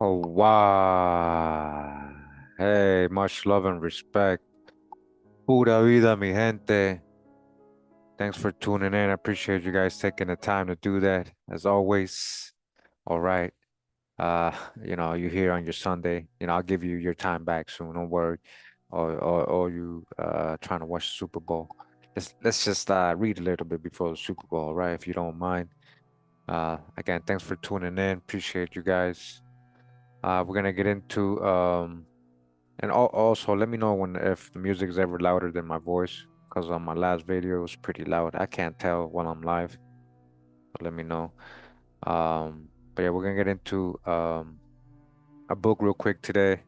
Oh, wow. Hey, much love and respect. Pura vida, mi gente. Thanks for tuning in. I appreciate you guys taking the time to do that, as always. All right. Uh, you here on your Sunday. I'll give you your time back soon. Don't worry. Or you trying to watch the Super Bowl. Let's just read a little bit before the Super Bowl, all right? If you don't mind. Again, thanks for tuning in. Appreciate you guys. We're gonna get into and also let me know when if the music is ever louder than my voice, because on my last video it was pretty loud. I can't tell while I'm live, but let me know. But yeah, we're gonna get into a book real quick today.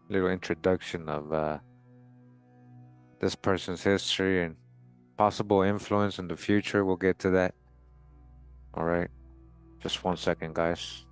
Little introduction of this person's history and possible influence in the future. We'll get to that. All right. Just 1 second, guys.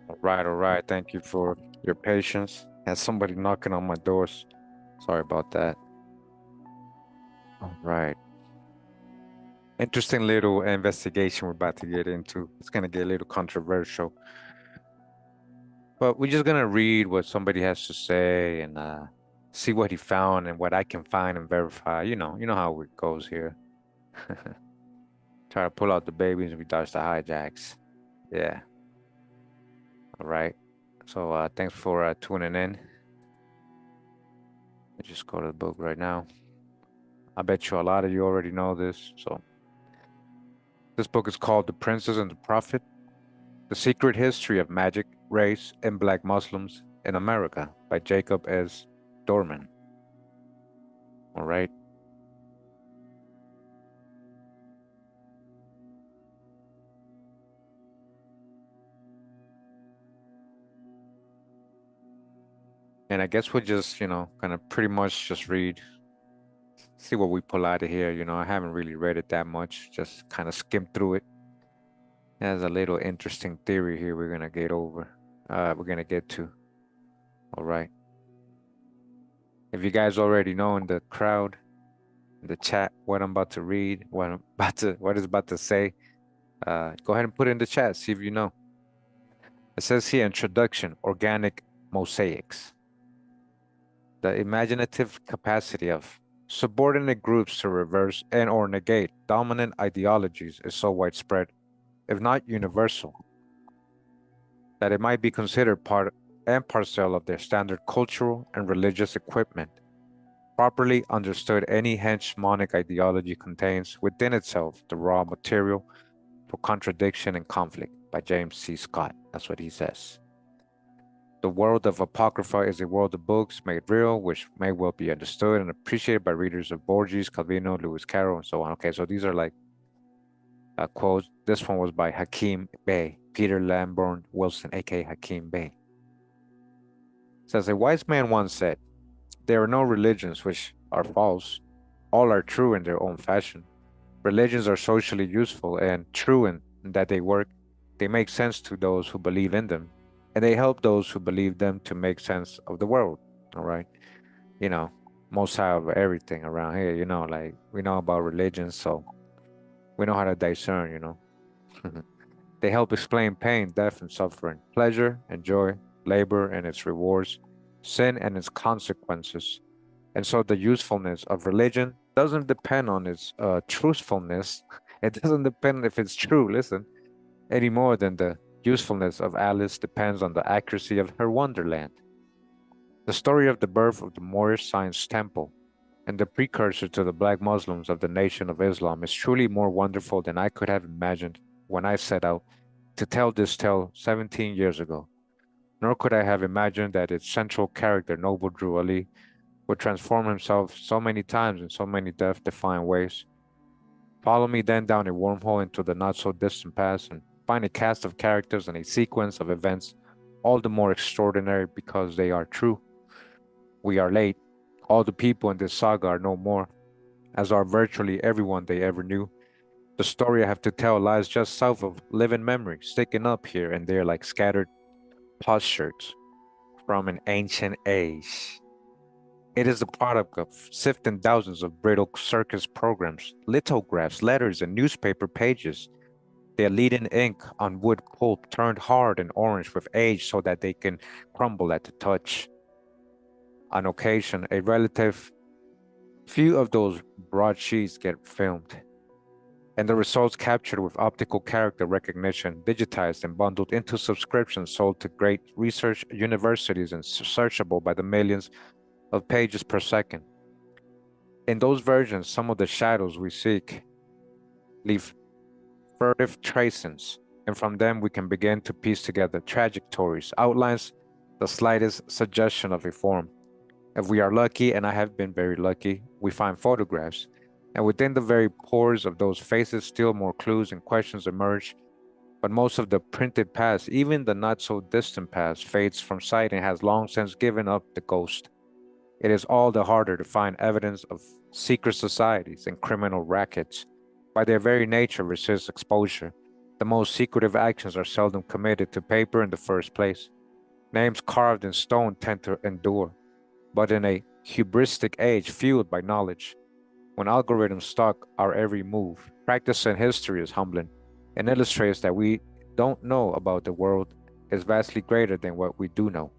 All right, all right. Thank you for your patience. Had somebody knocking on my doors. Sorry about that. All right. Interesting little investigation we're about to get into. It's gonna get a little controversial, but we're just gonna read what somebody has to say and see what he found and what I can find and verify. You know how it goes here. Try to pull out the babies and we dodge the hijacks. Yeah. All right. So thanks for tuning in. I just go to the book right now. I bet you a lot of you already know this. So this book is called The Princess and the Prophet: The Secret History of Magic, Race, and Black Muslims in America by Jacob S. Dorman. All right. And I guess we'll just, kind of pretty much just read, see what we pull out of here. I haven't really read it that much, just kind of skimmed through it. There's a little interesting theory here we're gonna get over. We're gonna get to. All right. If you guys already know in the crowd, in the chat, what I'm about to read, what is about to say, go ahead and put it in the chat, see if you know. It says here, introduction, organic mosaics. The imaginative capacity of subordinate groups to reverse and or negate dominant ideologies is so widespread, if not universal, that it might be considered part and parcel of their standard cultural and religious equipment. Properly understood, any hegemonic ideology contains within itself the raw material for contradiction and conflict, by James C. Scott. That's what he says. The world of Apocrypha is a world of books made real, which may well be understood and appreciated by readers of Borges, Calvino, Lewis Carroll, and so on. Okay, so these are like quotes. This one was by Hakeem Bey, Peter Lamborn Wilson, aka Hakeem Bey. It says, a wise man once said, there are no religions which are false. All are true in their own fashion. Religions are socially useful and true in that they work. They make sense to those who believe in them, and they help those who believe them to make sense of the world. All right. You know, most have everything around here, like we know about religion, so we know how to discern, They help explain pain, death, and suffering, pleasure and joy, labor and its rewards, sin and its consequences. And so the usefulness of religion doesn't depend on its truthfulness. It doesn't depend if it's true, listen, any more than the usefulness of Alice depends on the accuracy of her wonderland. The story of the birth of the Moorish Science Temple and the precursor to the black Muslims of the Nation of Islam is truly more wonderful than I could have imagined when I set out to tell this tale 17 years ago. Nor could I have imagined that its central character, Noble Drew Ali, would transform himself so many times in so many death-defying ways. Follow me then down a wormhole into the not-so-distant past and find a cast of characters and a sequence of events all the more extraordinary because they are true. We are late. All the people in this saga are no more, as are virtually everyone they ever knew. The story I have to tell lies just south of living memory, sticking up here and there like scattered potsherds from an ancient age. It is the product of sifting thousands of brittle circus programs, lithographs, letters, and newspaper pages. Their leading ink on wood pulp turned hard and orange with age so that they can crumble at the touch. On occasion, a relative few of those broadsheets get filmed, and the results captured with optical character recognition, digitized and bundled into subscriptions sold to great research universities and searchable by the millions of pages per second. In those versions, some of the shadows we seek leave furtive tracings, and from them we can begin to piece together trajectories, outlines, the slightest suggestion of a form. If we are lucky, and I have been very lucky, we find photographs, and within the very pores of those faces still more clues and questions emerge. But most of the printed past, even the not so distant past, fades from sight and has long since given up the ghost. It is all the harder to find evidence of secret societies and criminal rackets. By their very nature resist exposure. The most secretive actions are seldom committed to paper in the first place. Names carved in stone tend to endure, but in a hubristic age fueled by knowledge, when algorithms stalk our every move, practice in history is humbling and illustrates that we don't know about the world is vastly greater than what we do know.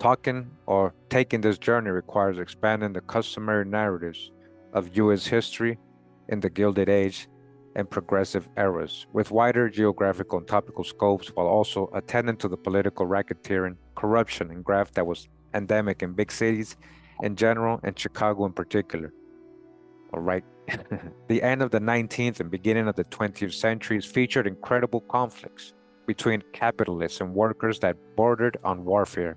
Talking or taking this journey requires expanding the customary narratives of U.S. history in the Gilded Age and progressive eras, with wider geographical and topical scopes, while also attending to the political racketeering, corruption, and graft that was endemic in big cities in general and Chicago in particular. All right. The end of the 19th and beginning of the 20th centuries featured incredible conflicts between capitalists and workers that bordered on warfare.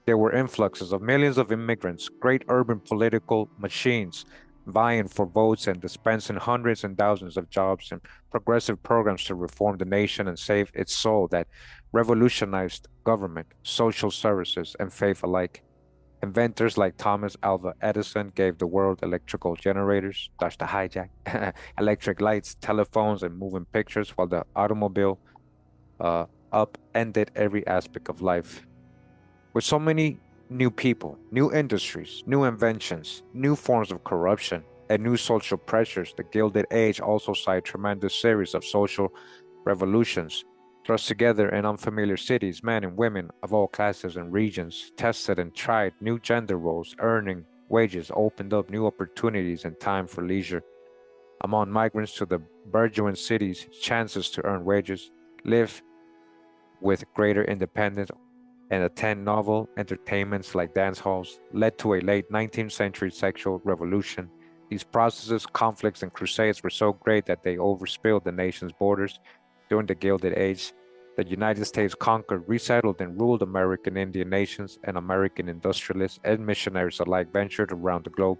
There were influxes of millions of immigrants, great urban political machines vying for votes and dispensing hundreds and thousands of jobs and progressive programs to reform the nation and save its soul that revolutionized government, social services, and faith alike. Inventors like Thomas Alva Edison gave the world electrical generators, that's the hijack, electric lights, telephones, and moving pictures, while the automobile upended every aspect of life. With so many new people, new industries, new inventions, new forms of corruption, and new social pressures, the Gilded Age also saw a tremendous series of social revolutions. Thrust together in unfamiliar cities, men and women of all classes and regions tested and tried new gender roles, earning wages, opened up new opportunities and time for leisure. Among migrants to the burgeoning cities, chances to earn wages, live with greater independence, and attend novel entertainments like dance halls led to a late 19th century sexual revolution. These processes, conflicts, and crusades were so great that they overspilled the nation's borders. During the Gilded Age, the United States conquered, resettled, and ruled American Indian nations, and American industrialists and missionaries alike ventured around the globe,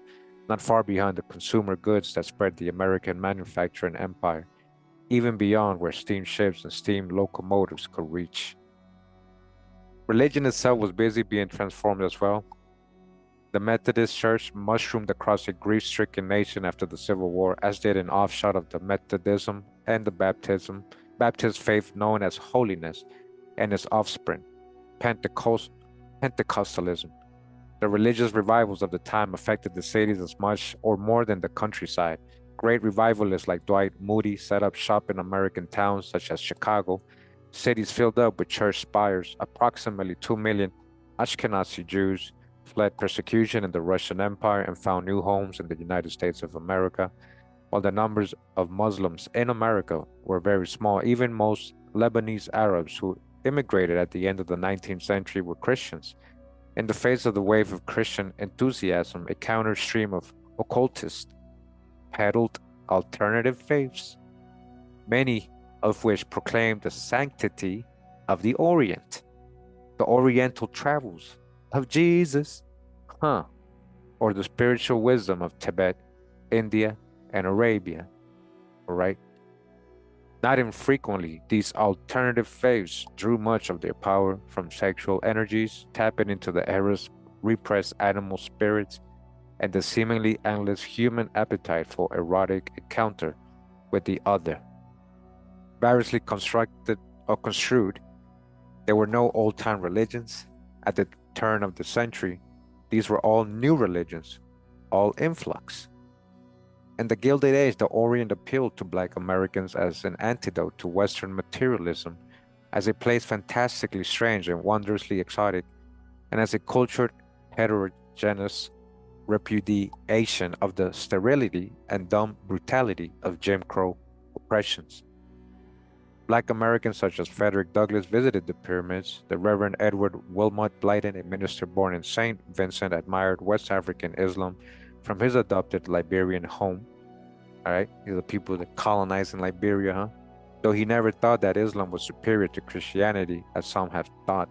not far behind the consumer goods that spread the American manufacturing empire, even beyond where steamships and steam locomotives could reach. Religion itself was busy being transformed as well. The Methodist Church mushroomed across a grief-stricken nation after the Civil War, as did an offshoot of the Methodism and the Baptist faith known as holiness, and its offspring, Pentecost, Pentecostalism. The religious revivals of the time affected the cities as much or more than the countryside. Great revivalists like Dwight Moody set up shop in American towns such as Chicago. Cities filled up with church spires. Approximately 2 million Ashkenazi Jews fled persecution in the Russian Empire and found new homes in the United States of America. While the numbers of Muslims in America were very small, even most Lebanese Arabs who immigrated at the end of the 19th century were Christians. In the face of the wave of Christian enthusiasm, a counter stream of occultists peddled alternative faiths, many of which proclaimed the sanctity of the Orient, the Oriental travels of Jesus, or the spiritual wisdom of Tibet, India, and Arabia, all right? Not infrequently, these alternative faiths drew much of their power from sexual energies, tapping into the era's repressed animal spirits and the seemingly endless human appetite for erotic encounter with the other. Variously constructed or construed, there were no old-time religions. At the turn of the century, these were all new religions, all influx. In the Gilded Age, the Orient appealed to Black Americans as an antidote to Western materialism, as a place fantastically strange and wondrously exotic, and as a cultured heterogeneous repudiation of the sterility and dumb brutality of Jim Crow oppressions. Black Americans such as Frederick Douglass visited the pyramids. The Reverend Edward Wilmot Blyden, a minister born in St. Vincent, admired West African Islam from his adopted Liberian home. All right, these are the people that colonized in Liberia, huh? Though he never thought that Islam was superior to Christianity, as some have thought.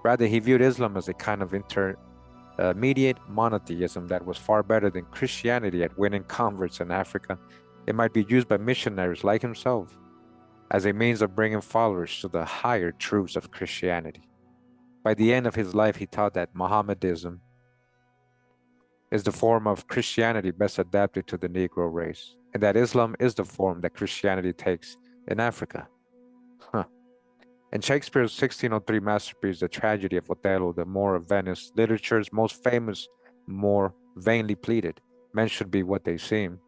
Rather, he viewed Islam as a kind of intermediate monotheism that was far better than Christianity at winning converts in Africa. It might be used by missionaries like himself as a means of bringing followers to the higher truths of Christianity. By the end of his life, he taught that Mohammedanism is the form of Christianity best adapted to the Negro race, and that Islam is the form that Christianity takes in Africa. In Shakespeare's 1603 masterpiece, The Tragedy of Othello, the Moor of Venice, literature's most famous Moor vainly pleaded, men should be what they seem.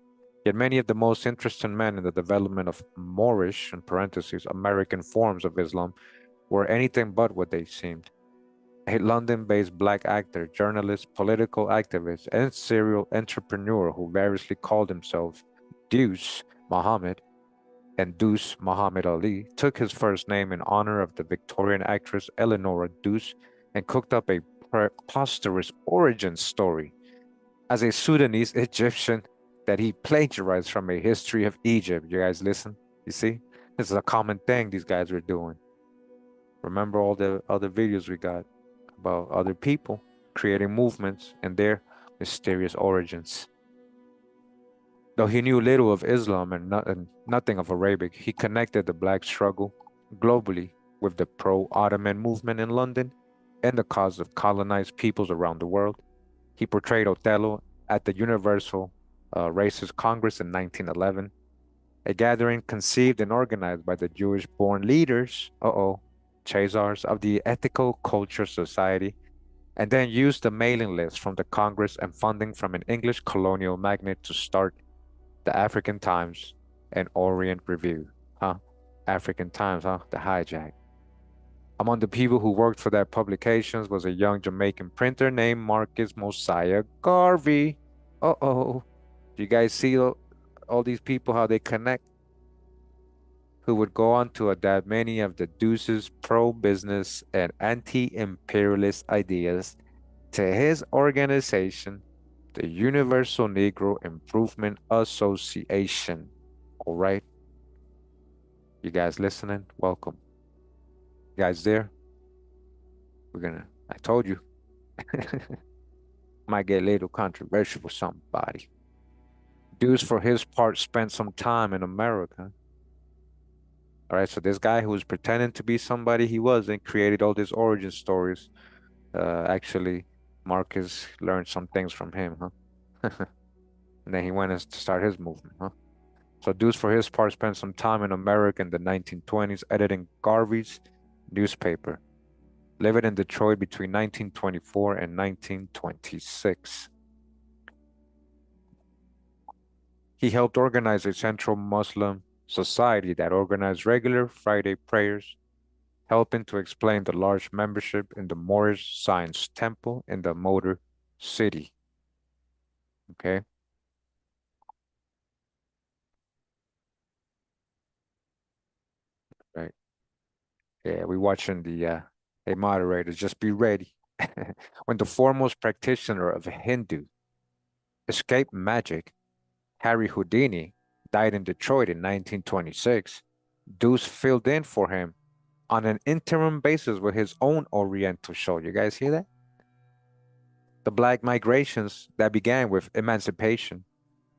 Yet many of the most interesting men in the development of Moorish, in parentheses, American forms of Islam were anything but what they seemed. A London-based black actor, journalist, political activist, and serial entrepreneur who variously called himself Deuce Muhammad and Deuce Muhammad Ali, took his first name in honor of the Victorian actress Eleanora Deuce and cooked up a preposterous origin story as a Sudanese Egyptian that he plagiarized from a history of Egypt. You guys listen? You see? This is a common thing these guys were doing. Remember all the other videos we got about other people creating movements and their mysterious origins. Though he knew little of Islam and nothing of Arabic, he connected the black struggle globally with the pro-Ottoman movement in London and the cause of colonized peoples around the world. He portrayed Othello at the Universal Racist Congress in 1911, a gathering conceived and organized by the Jewish-born leaders, Chazars of the Ethical Culture Society, and then used the mailing list from the Congress and funding from an English colonial magnate to start the African Times and Orient Review. African Times, the hijack. Among the people who worked for that publications was a young Jamaican printer named Marcus Mosiah Garvey. Do you guys see all these people, how they connect? Who would go on to adapt many of the Deuce's pro-business and anti-imperialist ideas to his organization, the Universal Negro Improvement Association. All right? You guys listening? Welcome. You guys there? I told you. Might get a little controversial for somebody. Deuce, for his part, spent some time in America. All right, so this guy who was pretending to be somebody he wasn't created all these origin stories. Actually, Marcus learned some things from him, and then he went to start his movement, So Deuce, for his part, spent some time in America in the 1920s editing Garvey's newspaper. living in Detroit between 1924 and 1926. He helped organize a central Muslim society that organized regular Friday prayers, helping to explain the large membership in the Moorish Science Temple in the Motor City. Okay, right. Yeah, we watching the hey moderators, just be ready. When the foremost practitioner of Hindu escape magic, Harry Houdini, died in Detroit in 1926, Deuce filled in for him on an interim basis with his own Oriental show. You guys hear that? The black migrations that began with emancipation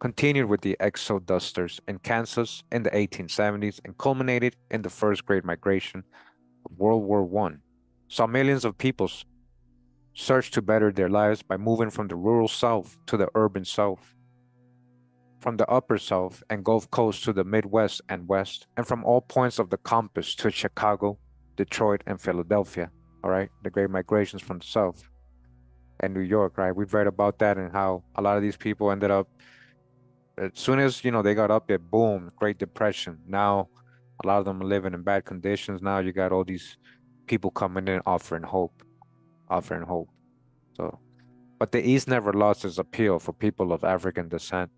continued with the exodusters in Kansas in the 1870s and culminated in the first great migration of World War I. Saw millions of people search to better their lives by moving from the rural South to the urban South, from the upper South and Gulf Coast to the Midwest and West, and from all points of the compass to Chicago, Detroit, and Philadelphia. All right, the great migrations from the South and New York, right? We've read about that and how a lot of these people ended up, as soon as, they got up there, boom, Great Depression. Now, a lot of them are living in bad conditions. Now you got all these people coming in offering hope, offering hope. So, but the East never lost its appeal for people of African descent,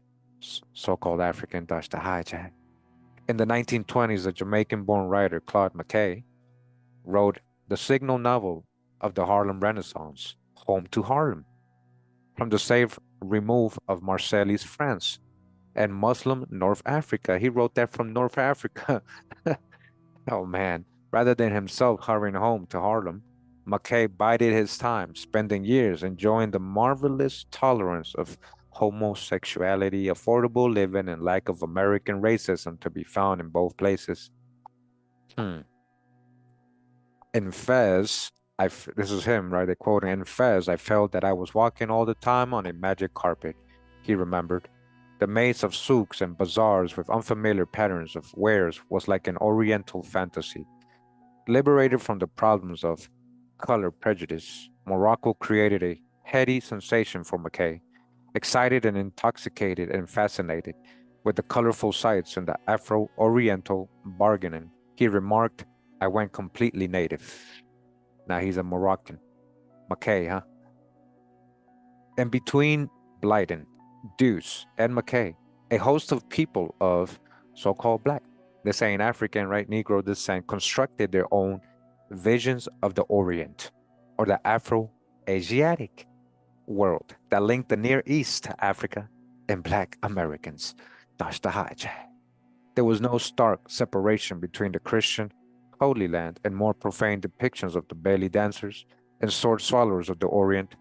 so-called African Dutch, the hijack. In the 1920s, a Jamaican-born writer, Claude McKay, wrote the signal novel of the Harlem Renaissance, Home to Harlem, from the safe remove of Marseilles, France, and Muslim North Africa. He wrote that from North Africa. Oh man, rather than himself hurrying home to Harlem, McKay bided his time, spending years enjoying the marvelous tolerance of homosexuality, affordable living, and lack of American racism to be found in both places. Hmm. In Fez, this is him, right? They quote, in Fez, I felt that I was walking all the time on a magic carpet, he remembered. The maze of souks and bazaars with unfamiliar patterns of wares was like an oriental fantasy. Liberated from the problems of color prejudice, Morocco created a heady sensation for McKay. Excited and intoxicated and fascinated with the colorful sights and the Afro-Oriental bargaining, he remarked, I went completely native. Now he's a Moroccan. McKay, huh? And between Blyden, Deuce, and McKay, a host of people of so-called black, this ain't African, right? Negro descent, constructed their own visions of the Orient or the Afro-Asiatic world that linked the Near East to Africa and black Americans. That's the hijack. There was no stark separation between the Christian Holy Land and more profane depictions of the belly dancers and sword swallowers of the Orient.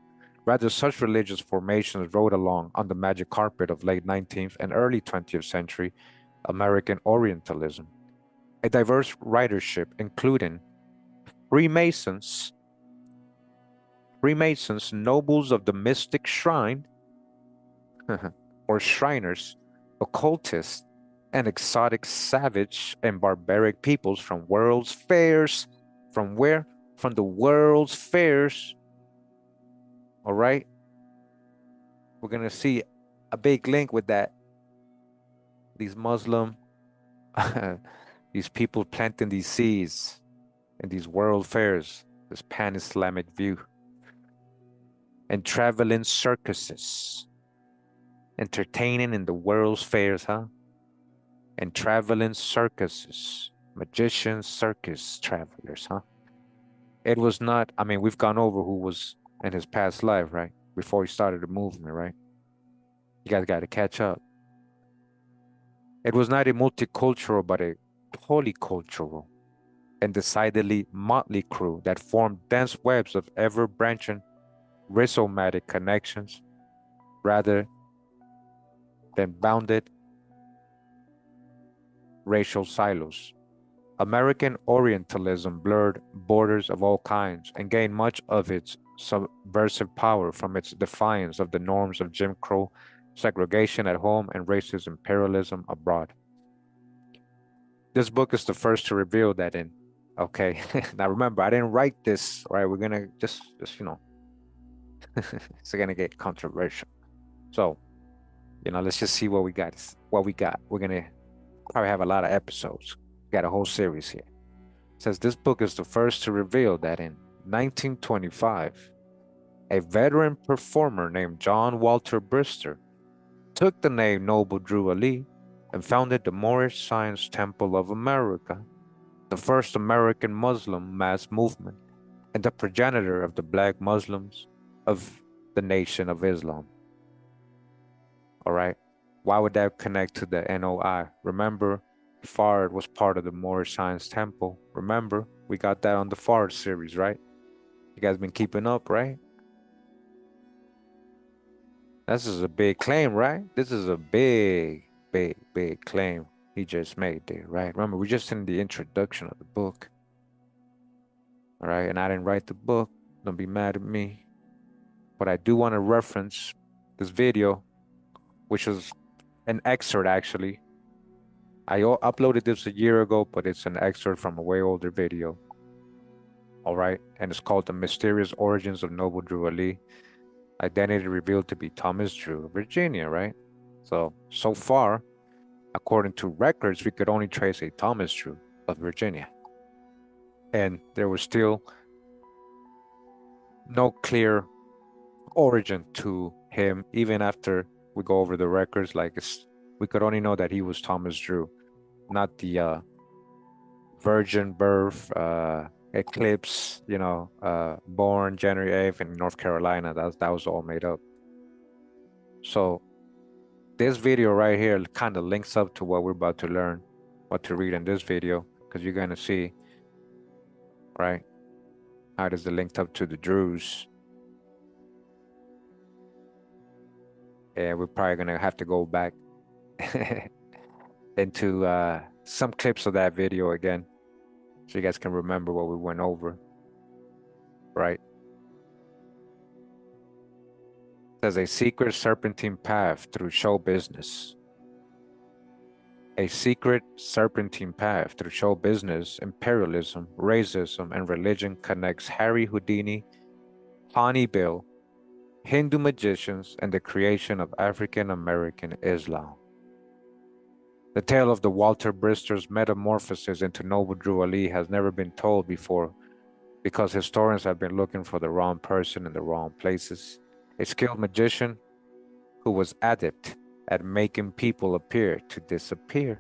Rather, such religious formations rode along on the magic carpet of late 19th and early 20th century American Orientalism. A diverse ridership, including Freemasons, nobles of the mystic shrine, or Shriners, occultists, and exotic savage and barbaric peoples from world's fairs. From where? From the world's fairs. All right? We're going to see a big link with that. These Muslim, these people planting these seeds in these world fairs, this pan-Islamic view. And traveling circuses, entertaining in the world's fairs, huh? And traveling circuses, magicians, circus travelers, huh? It was not, I mean, we've gone over who was in his past life, right? Before he started the movement, right? You guys got to catch up. It was not a multicultural, but a polycultural and decidedly motley crew that formed dense webs of ever-branching rhizomatic connections rather than bounded racial silos. American Orientalism blurred borders of all kinds and gained much of its subversive power from its defiance of the norms of Jim Crow segregation at home and racist imperialism abroad. This book is the first to reveal that in Okay. Now remember, I didn't write this, right? We're gonna just it's gonna get controversial. So, let's just see what we got. What we got. We're gonna probably have a lot of episodes. Got a whole series here. It says this book is the first to reveal that in 1925, a veteran performer named John Walter Brister took the name Noble Drew Ali and founded the Moorish Science Temple of America, the first American Muslim mass movement, and the progenitor of the Black Muslims of the Nation of Islam. All right. Why would that connect to the NOI? Remember, Fard was part of the Moorish Science Temple. Remember, we got that on the Fard series, right? You guys been keeping up, right? This is a big claim, right? This is a big, big, big claim he just made there, right? Remember, we're just in the introduction of the book. All right, and I didn't write the book. Don't be mad at me. But I do want to reference this video, which was an excerpt actually. I uploaded this a year ago, but it's an excerpt from a way older video. All right, and it's called The Mysterious Origins of Noble Drew Ali. Identity revealed to be Thomas Drew, Virginia, right? So far, according to records, we could only trace a Thomas Drew of Virginia. And there was still no clear origin to him, even after we go over the records. We could only know that he was Thomas Drew, not the virgin birth, eclipse, born January 8th in North Carolina. That was all made up. So this video right here kind of links up to what we're about to learn, what to read in this video, because you're going to see, right, how does it link up to the Drews. And we're probably going to have to go back into some clips of that video again, so you guys can remember what we went over, right? It says a secret serpentine path through show business. A secret serpentine path through show business, imperialism, racism, and religion connects Harry Houdini, Honey Bill, Hindu magicians, and the creation of African-American Islam. The tale of the Walter Brister's metamorphosis into Noble Drew Ali has never been told before because historians have been looking for the wrong person in the wrong places. A skilled magician who was adept at making people appear to disappear.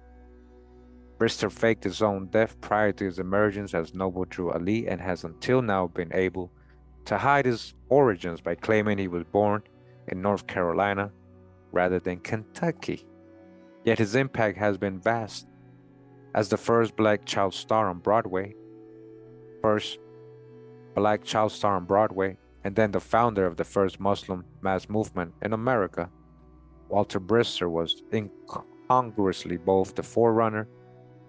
Brister faked his own death prior to his emergence as Noble Drew Ali and has until now been able to hide his origins by claiming he was born in North Carolina rather than Kentucky. Yet his impact has been vast. As the first black child star on Broadway, and then the founder of the first Muslim mass movement in America, Walter Brister was incongruously both the forerunner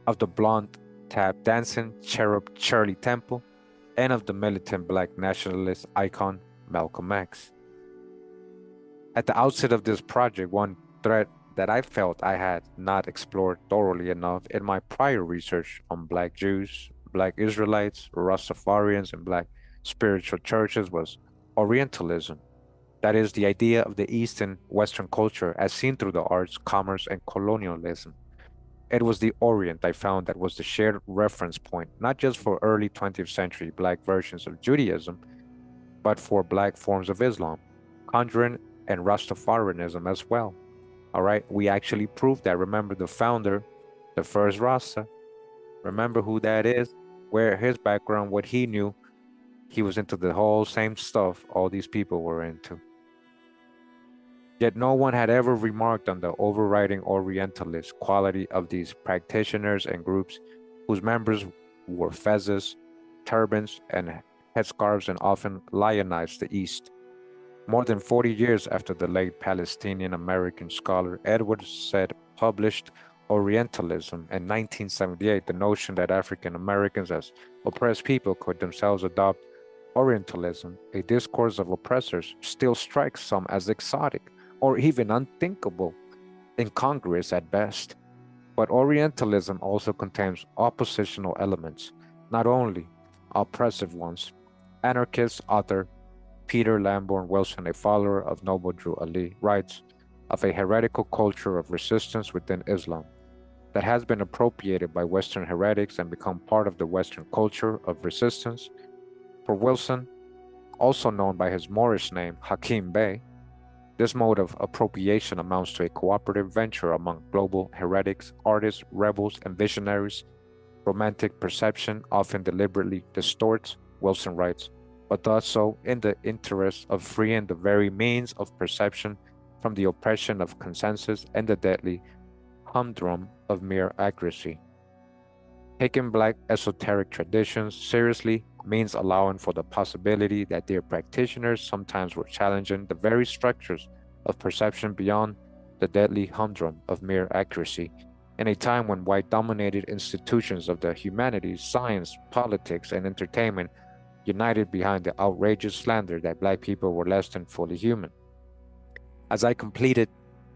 of the blonde tap dancing cherub Shirley Temple and of the militant black nationalist icon Malcolm X. At the outset of this project, one thread that I felt I had not explored thoroughly enough in my prior research on Black Jews, Black Israelites, Rastafarians, and Black spiritual churches was Orientalism. That is, the idea of the East and Western culture as seen through the arts, commerce, and colonialism. It was the Orient I found that was the shared reference point, not just for early 20th century Black versions of Judaism, but for Black forms of Islam, Conjuring, and Rastafarianism as well. All right, we actually proved that. Remember the founder, the first Rasta. Remember who that is, where his background, what he knew. He was into the whole same stuff all these people were into. Yet no one had ever remarked on the overriding Orientalist quality of these practitioners and groups whose members wore fezzes, turbans, and headscarves and often lionized the East. More than 40 years after the late Palestinian-American scholar Edward Said published Orientalism in 1978, the notion that African Americans as oppressed people could themselves adopt Orientalism, a discourse of oppressors, still strikes some as exotic or even unthinkable, incongruous at best. But Orientalism also contains oppositional elements. not only oppressive ones. Anarchist author Peter Lamborn Wilson, a follower of Noble Drew Ali, writes of a heretical culture of resistance within Islam that has been appropriated by Western heretics and become part of the Western culture of resistance. For Wilson, also known by his Moorish name Hakim Bey, this mode of appropriation amounts to a cooperative venture among global heretics, artists, rebels, and visionaries. Romantic perception often deliberately distorts, Wilson writes, but does so in the interest of freeing the very means of perception from the oppression of consensus and the deadly humdrum of mere accuracy. Taking Black esoteric traditions seriously means allowing for the possibility that their practitioners sometimes were challenging the very structures of perception beyond the deadly humdrum of mere accuracy. In a time when white-dominated institutions of the humanities, science, politics, and entertainment united behind the outrageous slander that Black people were less than fully human. As I completed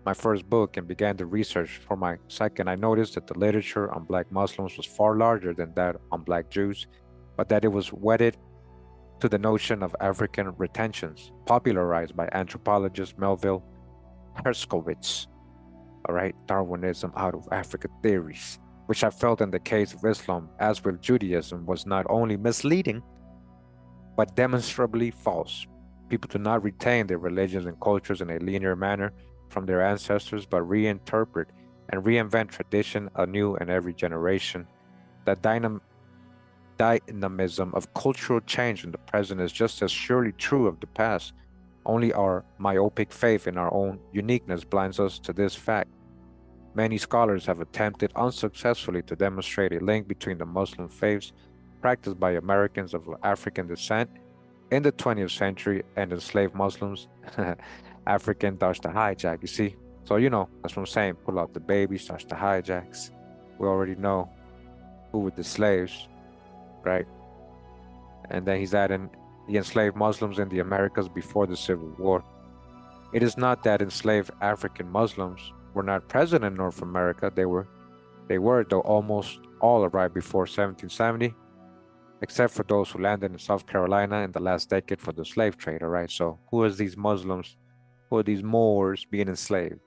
my first book and began the research for my second, I noticed that the literature on Black Muslims was far larger than that on Black Jews, but that it was wedded to the notion of African retentions, popularized by anthropologist Melville Herskowitz. All right, Darwinism out of Africa theories, which I felt in the case of Islam, as with Judaism, was not only misleading, but demonstrably false. People do not retain their religions and cultures in a linear manner from their ancestors, but reinterpret and reinvent tradition anew in every generation. The dynamism of cultural change in the present is just as surely true of the past. Only our myopic faith in our own uniqueness blinds us to this fact. Many scholars have attempted unsuccessfully to demonstrate a link between the Muslim faiths practiced by Americans of African descent in the 20th century and enslaved Muslims. African starts to hijack, you see? So, that's what I'm saying. Pull out the baby, starts to hijacks. We already know who were the slaves, right? And then he's adding the enslaved Muslims in the Americas before the Civil War. It is not that enslaved African Muslims were not present in North America. They were, though almost all arrived before 1770, except for those who landed in South Carolina in the last decade for the slave trade, all right? So who are these Muslims? Who are these Moors being enslaved?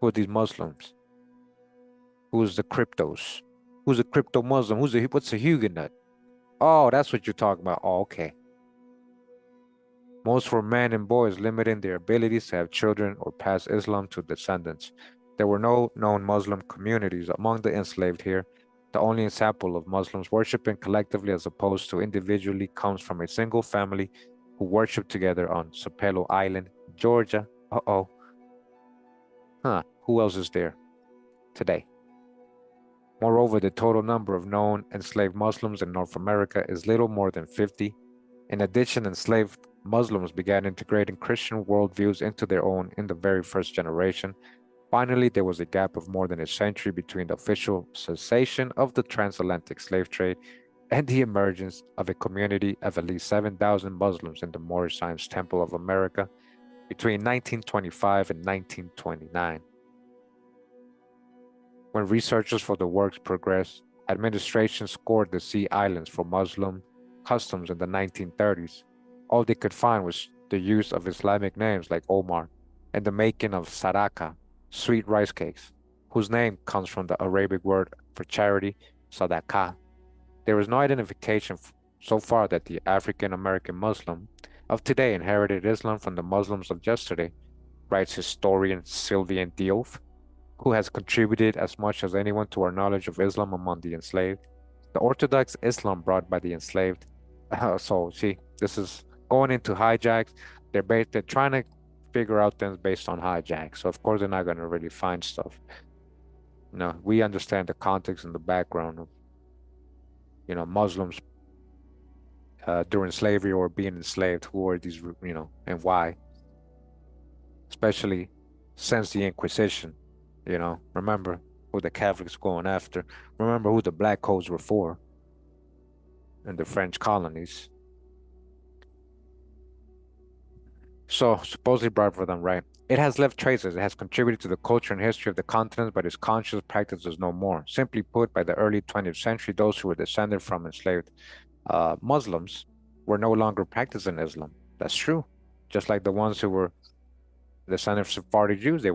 Who are these Muslims? Who's the cryptos? Who's a crypto Muslim? What's a Huguenot? Oh, that's what you're talking about. Oh, okay. Most were men and boys, limiting their abilities to have children or pass Islam to descendants. There were no known Muslim communities among the enslaved here. The only example of Muslims worshiping collectively as opposed to individually comes from a single family who worshiped together on Sapelo Island, Georgia. Uh-oh. Who else is there today? Moreover, the total number of known enslaved Muslims in North America is little more than 50. In addition, enslaved Muslims began integrating Christian worldviews into their own in the very first generation. Finally, there was a gap of more than a century between the official cessation of the transatlantic slave trade and the emergence of a community of at least 7,000 Muslims in the Moorish Science Temple of America between 1925 and 1929. When researchers for the works progressed, administration scored the Sea Islands for Muslim customs in the 1930s. All they could find was the use of Islamic names like Omar and the making of saraka, sweet rice cakes, whose name comes from the Arabic word for charity, sadaqah. There is no identification so far that the African American Muslim of today inherited Islam from the Muslims of yesterday, writes historian Sylvian Diouf, who has contributed as much as anyone to our knowledge of Islam among the enslaved. The Orthodox Islam brought by the enslaved. So, see, this is going into hijacks. They're trying to figure out things based on hijacks. So, of course, they're not going to really find stuff. No, we understand the context and the background of, Muslims during slavery or being enslaved. Who are these, and why? Especially since the Inquisition. Remember who the Catholics going after. Remember who the black codes were for in the French colonies. So supposedly brought for them, right? It has left traces. It has contributed to the culture and history of the continent, but its conscious practice is no more. Simply put, by the early 20th century, those who were descended from enslaved Muslims were no longer practicing Islam. That's true. Just like the ones who were descended from Sephardi Jews, they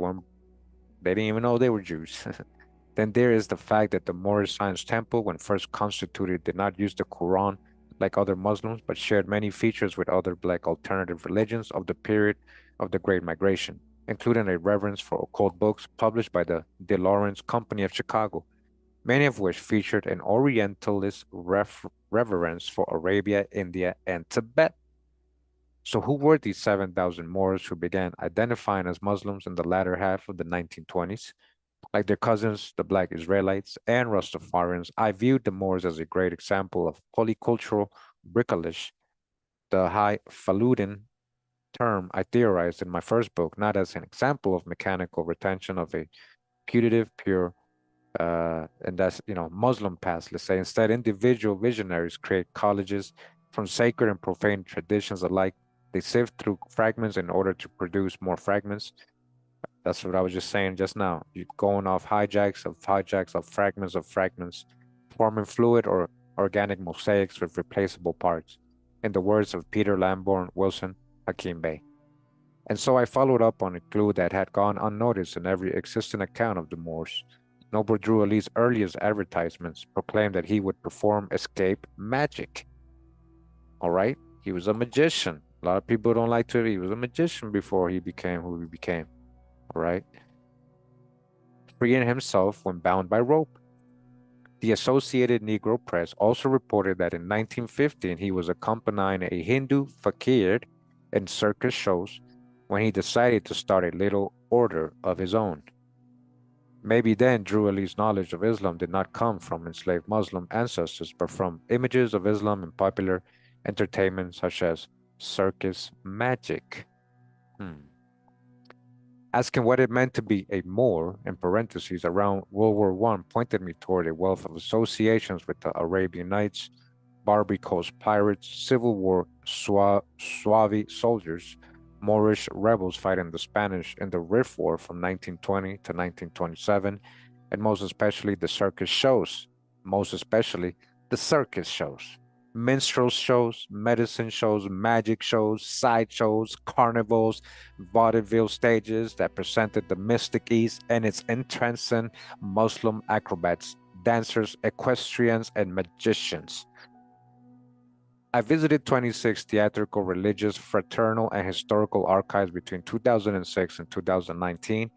didn't even know they were Jews. Then there is the fact that the Moorish Science Temple, when first constituted, did not use the Quran like other Muslims, but shared many features with other black alternative religions of the period of the Great Migration, including a reverence for occult books published by the De Lawrence Company of Chicago, many of which featured an Orientalist reverence for Arabia, India, and Tibet. So who were these 7,000 Moors who began identifying as Muslims in the latter half of the 1920s? Like their cousins, the Black Israelites and Rastafarians, I viewed the Moors as a great example of polycultural bricolage, the highfalutin term I theorized in my first book, not as an example of mechanical retention of a putative, pure, and that's, Muslim past, let's say. Instead, individual visionaries create colleges from sacred and profane traditions alike. They sift through fragments in order to produce more fragments. That's what I was just saying just now. You're going off hijacks of fragments, forming fluid or organic mosaics with replaceable parts, in the words of Peter Lamborn Wilson Hakim Bey. And so I followed up on a clue that had gone unnoticed in every existing account of the Moors. Noble Drew Ali's earliest advertisements proclaimed that he would perform escape magic. All right? He was a magician. A lot of people don't like to. He was a magician before he became who he became. All right? Freeing himself when bound by rope. The Associated Negro Press also reported that in 1915 he was accompanying a Hindu fakir in circus shows when he decided to start a little order of his own. Maybe then Drew Ali's knowledge of Islam did not come from enslaved Muslim ancestors, but from images of Islam in popular entertainment such as circus magic. Asking what it meant to be a Moor, in parentheses, around World War I pointed me toward a wealth of associations with the Arabian Nights, Barbary Coast pirates, Civil War Suavi soldiers, Moorish rebels fighting the Spanish in the Rif War from 1920 to 1927, and most especially the circus shows, minstrel shows, medicine shows, magic shows, sideshows, carnivals, vaudeville stages that presented the mystic East and its entrancing Muslim acrobats, dancers, equestrians, and magicians. I visited 26 theatrical, religious, fraternal, and historical archives between 2006 and 2019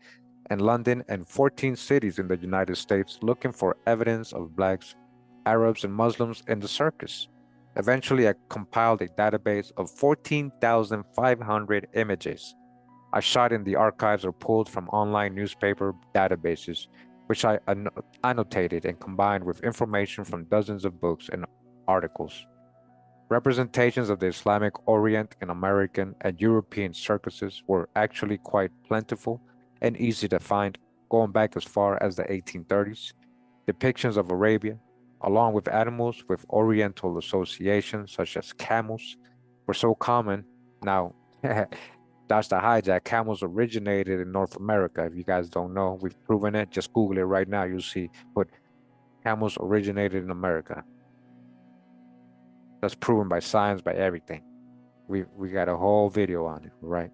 in London and 14 cities in the United States looking for evidence of Blacks, Arabs, and Muslims in the circus. Eventually, I compiled a database of 14,500 images. I shot in the archives or pulled from online newspaper databases, which I annotated and combined with information from dozens of books and articles. Representations of the Islamic Orient in American and European circuses were actually quite plentiful and easy to find, going back as far as the 1830s. Depictions of Arabia, along with animals with Oriental associations such as camels, were so common. Now, that's the hijack. Camels originated in North America. If you guys don't know, we've proven it. Just Google it right now. You'll see. But camels originated in America. That's proven by science, by everything. We got a whole video on it, right?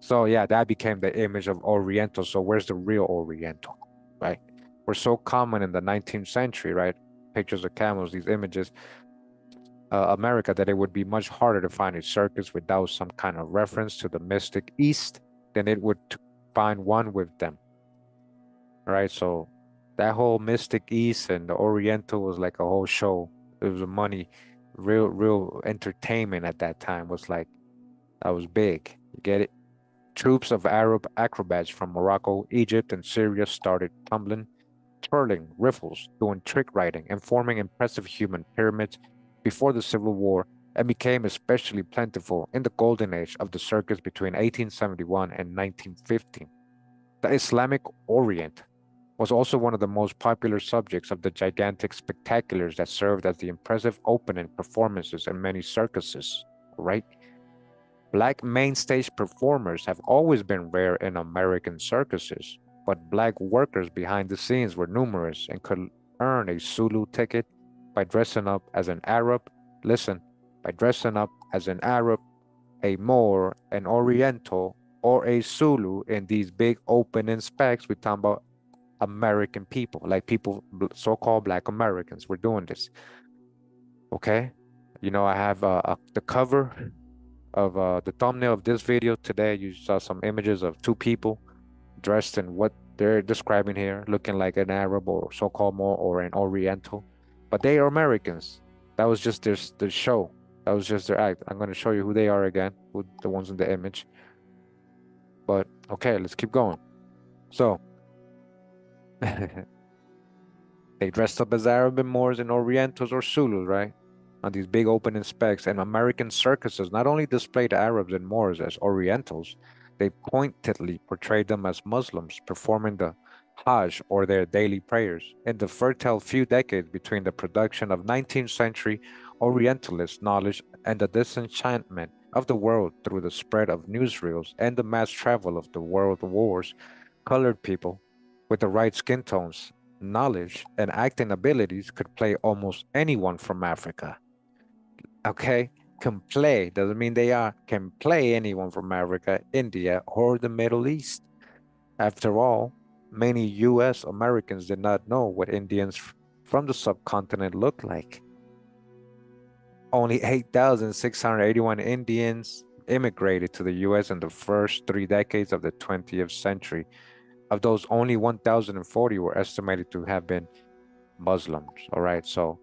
So yeah, that became the image of Oriental. So where's the real Oriental, right? Were so common in the 19th century, right? Pictures of camels, these images, America, that it would be much harder to find a circus without some kind of reference to the mystic East than it would to find one with them, right? So that whole mystic East and the Oriental was like a whole show. It was a money, real entertainment at that time. Was like, that was big. You get it? Troops of Arab acrobats from Morocco, Egypt, and Syria started tumbling, twirling riffles, doing trick riding, and forming impressive human pyramids before the Civil War, and became especially plentiful in the golden age of the circus between 1871 and 1915. The Islamic Orient was also one of the most popular subjects of the gigantic spectaculars that served as the impressive opening performances in many circuses, right? Black main stage performers have always been rare in American circuses, but black workers behind the scenes were numerous and could earn a Zulu ticket by dressing up as an Arab. Listen, by dressing up as an Arab, a Moor, an Oriental, or a Zulu in these big opening specs. We're talking about American people, like people, so-called Black Americans. We're doing this, okay? You know, I have the cover of the thumbnail of this video today. You saw some images of two people dressed in what they're describing here, looking like an Arab or so-called Moor or an Oriental, but they are Americans. That was just their show. That was just their act. I'm going to show you who they are again, who the ones in the image. But okay, let's keep going. So they dressed up as Arab and Moors and Orientals or Zulus, right? On these big opening specs, and American circuses not only displayed Arabs and Moors as Orientals, they pointedly portrayed them as Muslims performing the Hajj or their daily prayers. In the fertile few decades between the production of 19th century Orientalist knowledge and the disenchantment of the world through the spread of newsreels and the mass travel of the world wars, colored people with the right skin tones, knowledge, and acting abilities could play almost anyone from Africa. Okay? Can play, doesn't mean they are, can play anyone from Africa, India, or the Middle East. After all, many US Americans did not know what Indians from the subcontinent looked like. Only 8,681 Indians immigrated to the US in the first 3 decades of the 20th century. Of those, only 1,040 were estimated to have been Muslims. All right, so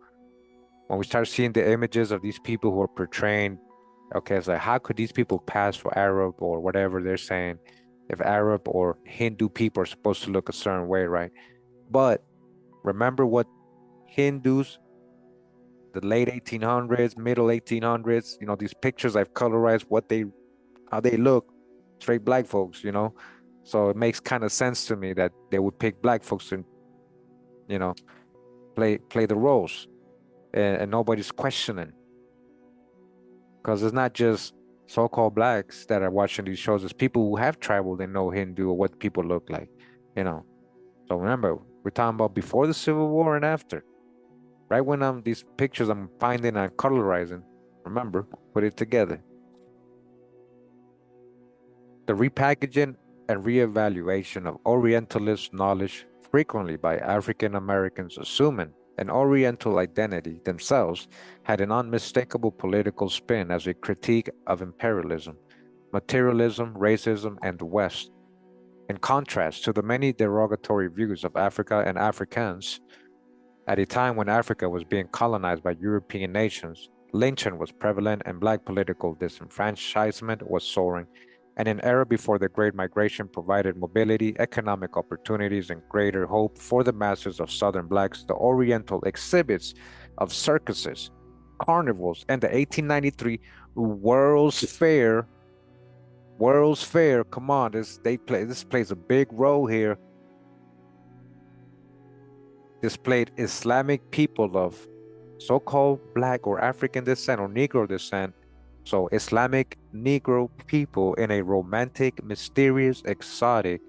when we start seeing the images of these people who are portraying, okay, it's like, how could these people pass for Arab or whatever they're saying if Arab or Hindu people are supposed to look a certain way, right? But remember what Hindus, the late 1800s, middle 1800s, you know, these pictures I've colorized how they look, straight black folks, you know? So it makes kind of sense to me that they would pick black folks to, you know, play the roles, and nobody's questioning, because it's not just so-called blacks that are watching these shows. It's people who have traveled and know Hindu or what people look like, you know. So remember, we're talking about before the Civil War and after. Right when these pictures I'm finding and colorizing, remember, put it together. The repackaging and reevaluation of Orientalist knowledge frequently by African Americans assuming an Oriental identity themselves had an unmistakable political spin as a critique of imperialism, materialism, racism, and the West. In contrast to the many derogatory views of Africa and Africans, at a time when Africa was being colonized by European nations, lynching was prevalent and black political disenfranchisement was soaring. And an era before the Great Migration provided mobility, economic opportunities, and greater hope for the masses of Southern blacks, the Oriental exhibits of circuses, carnivals, and the 1893 World's Fair. World's Fair, come on, this plays a big role here. Displayed Islamic people of so-called black or African descent or Negro descent. So Islamic Negro people in a romantic, mysterious, exotic,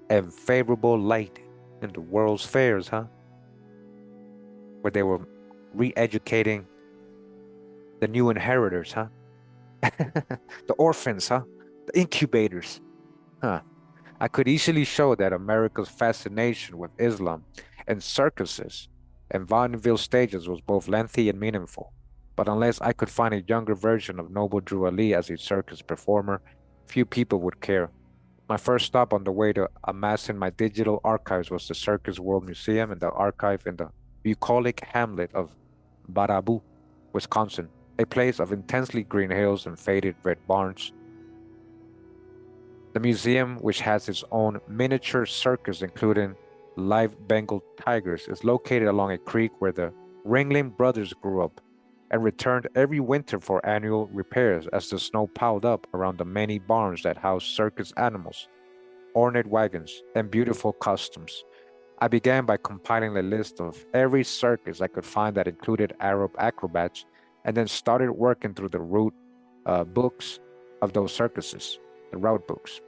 and favorable light in the World's Fairs, huh? Where they were re-educating the new inheritors, huh? The orphans, huh? The incubators, huh? I could easily show that America's fascination with Islam and circuses and vaudeville stages was both lengthy and meaningful. But unless I could find a younger version of Noble Drew Ali as a circus performer, few people would care. My first stop on the way to amassing my digital archives was the Circus World Museum and the archive in the bucolic hamlet of Baraboo, Wisconsin, a place of intensely green hills and faded red barns. The museum, which has its own miniature circus including live Bengal tigers, is located along a creek where the Ringling brothers grew up and returned every winter for annual repairs as the snow piled up around the many barns that house circus animals, ornate wagons, and beautiful costumes. I began by compiling a list of every circus I could find that included Arab acrobats, and then started working through the root books of those circuses, the route books.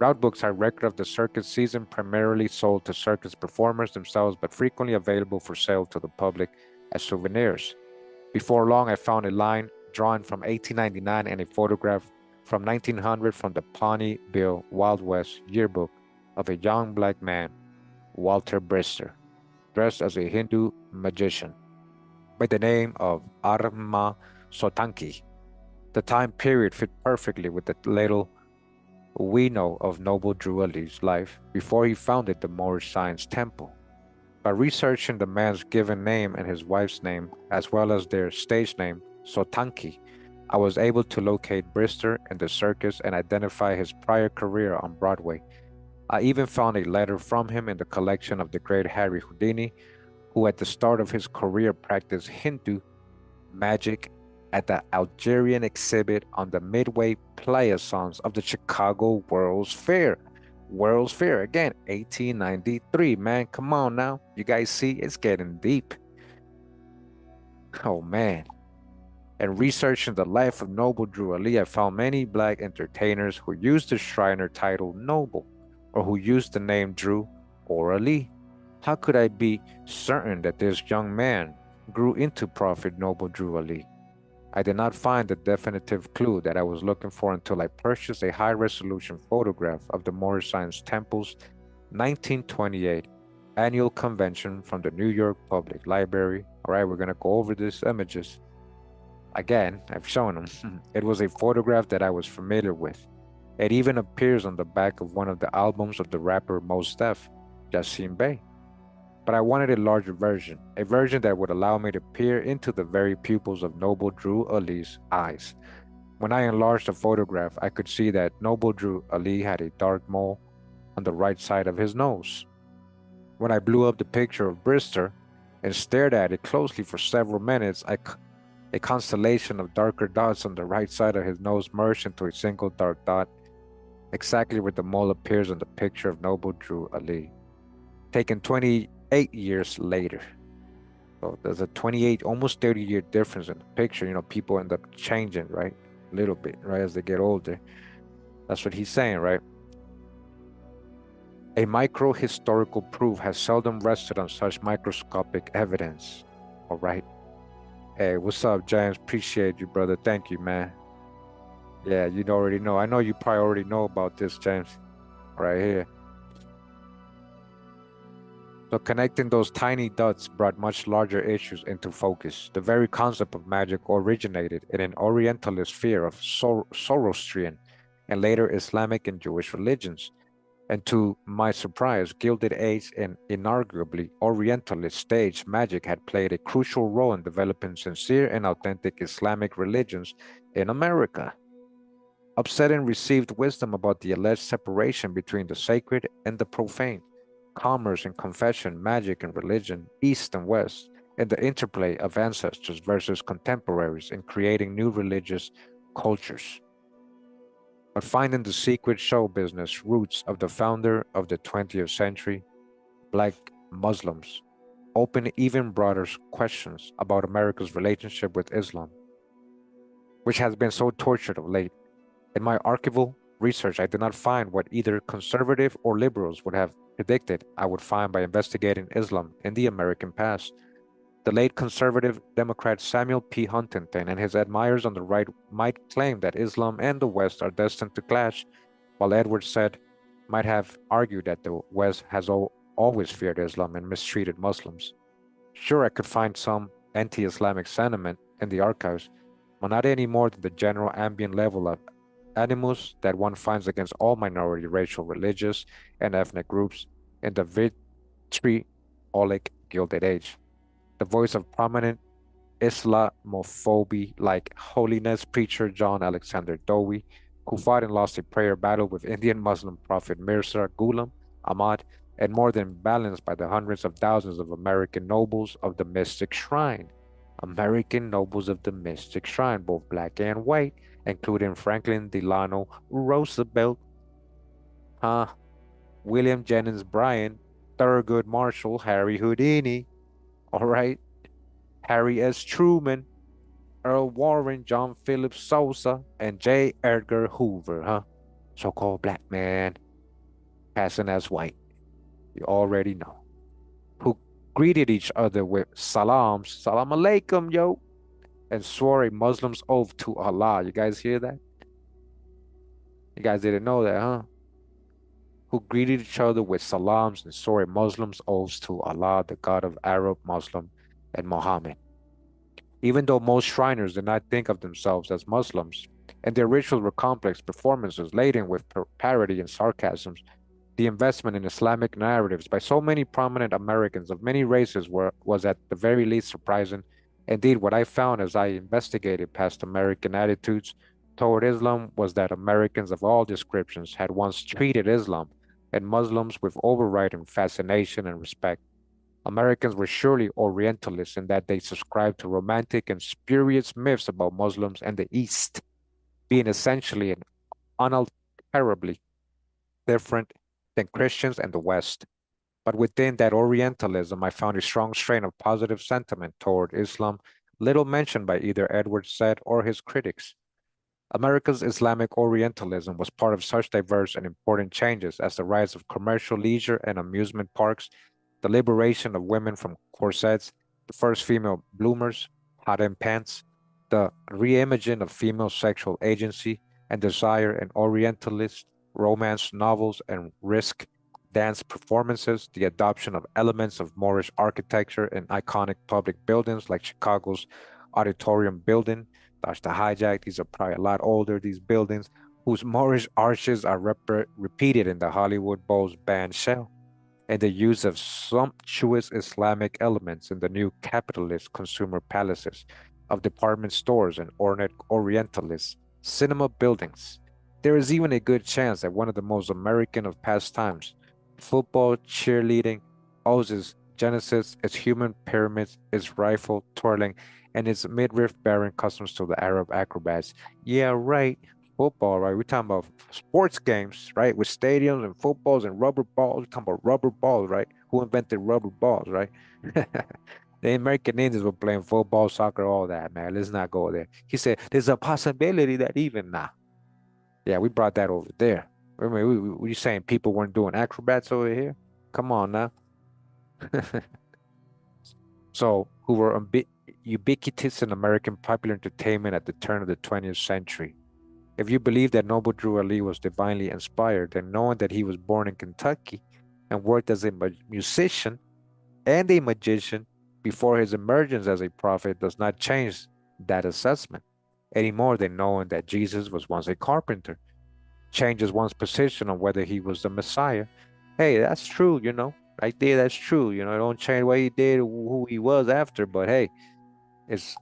Route books are record of the circus season, primarily sold to circus performers themselves, but frequently available for sale to the public as souvenirs. Before long, I found a line drawn from 1899 and a photograph from 1900 from the Pawnee Bill Wild West yearbook of a young black man, Walter Brister, dressed as a Hindu magician by the name of Armmah Sotanki. The time period fit perfectly with the little we know of Noble Drew Ali's life before he founded the Moorish Science Temple. By researching the man's given name and his wife's name, as well as their stage name, Sotanki, I was able to locate Brister in the circus and identify his prior career on Broadway. I even found a letter from him in the collection of the great Harry Houdini, who at the start of his career practiced Hindu magic at the Algerian exhibit on the Midway Plaisaunce of the Chicago World's Fair. World's Fair, again, 1893. Man, come on now. You guys see, it's getting deep. Oh, man. And researching the life of Noble Drew Ali, I found many black entertainers who used the Shriner title Noble, or who used the name Drew or Ali. How could I be certain that this young man grew into Prophet Noble Drew Ali? I did not find the definitive clue that I was looking for until I purchased a high-resolution photograph of the Moorish Science Temple's 1928 annual convention from the New York Public Library. All right, we're going to go over these images. Again, I've shown them. It was a photograph that I was familiar with. It even appears on the back of one of the albums of the rapper Mos Def, Yasiin Bey. But I wanted a larger version, a version that would allow me to peer into the very pupils of Noble Drew Ali's eyes. When I enlarged the photograph, I could see that Noble Drew Ali had a dark mole on the right side of his nose. When I blew up the picture of Brister and stared at it closely for several minutes, a constellation of darker dots on the right side of his nose merged into a single dark dot, exactly where the mole appears on the picture of Noble Drew Ali, taken 28 years later. So there's a 28, almost 30-year difference in the picture. You know, people end up changing, right? A little bit, right, as they get older. That's what he's saying, right? A micro-historical proof has seldom rested on such microscopic evidence. All right. Hey, what's up, James? Appreciate you, brother. Thank you, man. Yeah, you already know. I know you probably already know about this, James, right here. So connecting those tiny dots brought much larger issues into focus. The very concept of magic originated in an Orientalist fear of Zoroastrian and later Islamic and Jewish religions. And to my surprise, Gilded Age and inarguably Orientalist stage magic had played a crucial role in developing sincere and authentic Islamic religions in America. Upsetting received wisdom about the alleged separation between the sacred and the profane, commerce and confession, magic and religion, East and West, and the interplay of ancestors versus contemporaries in creating new religious cultures. But finding the secret show business roots of the founder of the 20th century, Black Muslims, opened even broader questions about America's relationship with Islam, which has been so tortured of late. In my archival research, I did not find what either conservative or liberals would have predicted I would find by investigating Islam in the American past. The late conservative Democrat Samuel P. Huntington and his admirers on the right might claim that Islam and the West are destined to clash, while Edwards said might have argued that the West has always feared Islam and mistreated Muslims. Sure, I could find some anti-Islamic sentiment in the archives, but not any more than the general ambient level of animus that one finds against all minority racial, religious, and ethnic groups in the vitriolic Gilded Age. The voice of prominent Islamophobia like holiness preacher John Alexander Dowie, who fought and lost a prayer battle with Indian Muslim prophet Mirza Ghulam Ahmad, and more than balanced by the hundreds of thousands of American nobles of the mystic shrine. American nobles of the mystic shrine, both black and white, including Franklin Delano Roosevelt, William Jennings Bryan, Thurgood Marshall, Harry Houdini, all right, Harry S. Truman, Earl Warren, John Philip Sousa, and J. Edgar Hoover, huh? So-called black man, passing as white. You already know. Who greeted each other with salams, salam alaikum, yo, and swore a Muslim's oath to Allah. You guys hear that? You guys didn't know that, huh? Who greeted each other with salams and swore a Muslim's oaths to Allah, the God of Arab, Muslim, and Muhammad. Even though most Shriners did not think of themselves as Muslims, and their rituals were complex performances laden with parody and sarcasms, the investment in Islamic narratives by so many prominent Americans of many races was at the very least surprising. Indeed, what I found as I investigated past American attitudes toward Islam was that Americans of all descriptions had once treated Islam and Muslims with overriding fascination and respect. Americans were surely Orientalists in that they subscribed to romantic and spurious myths about Muslims and the East, being essentially and unalterably different than Christians and the West. But within that Orientalism, I found a strong strain of positive sentiment toward Islam, little mentioned by either Edward Said or his critics. America's Islamic Orientalism was part of such diverse and important changes as the rise of commercial leisure and amusement parks, the liberation of women from corsets, the first female bloomers, hot in pants, the reimaging of female sexual agency and desire in Orientalist romance novels and risk dance performances, the adoption of elements of Moorish architecture in iconic public buildings like Chicago's Auditorium Building, Taj the Hijack. These are probably a lot older, these buildings, whose Moorish arches are repeated in the Hollywood Bowl's band shell, and the use of sumptuous Islamic elements in the new capitalist consumer palaces of department stores and ornate Orientalist cinema buildings. There is even a good chance that one of the most American of past times, football, cheerleading, owes its genesis, its human pyramids, its rifle twirling, and its midriff bearing customs to the Arab acrobats. Yeah, right. Football, right? We're talking about sports games, right? With stadiums and footballs and rubber balls. We're talking about rubber balls, right? Who invented rubber balls, right? The American Indians were playing football, soccer, all that, man. Let's not go there. He said, there's a possibility that even now. Yeah, we brought that over there. I mean, were you saying people weren't doing acrobats over here? Come on now. So, who were ubiquitous in American popular entertainment at the turn of the 20th century. If you believe that Noble Drew Ali was divinely inspired, then knowing that he was born in Kentucky and worked as a musician and a magician before his emergence as a prophet does not change that assessment any more than knowing that Jesus was once a carpenter changes one's position on whether he was the Messiah. Hey, that's true, right there, that's true. It don't change what he did, who he was after, but hey, it's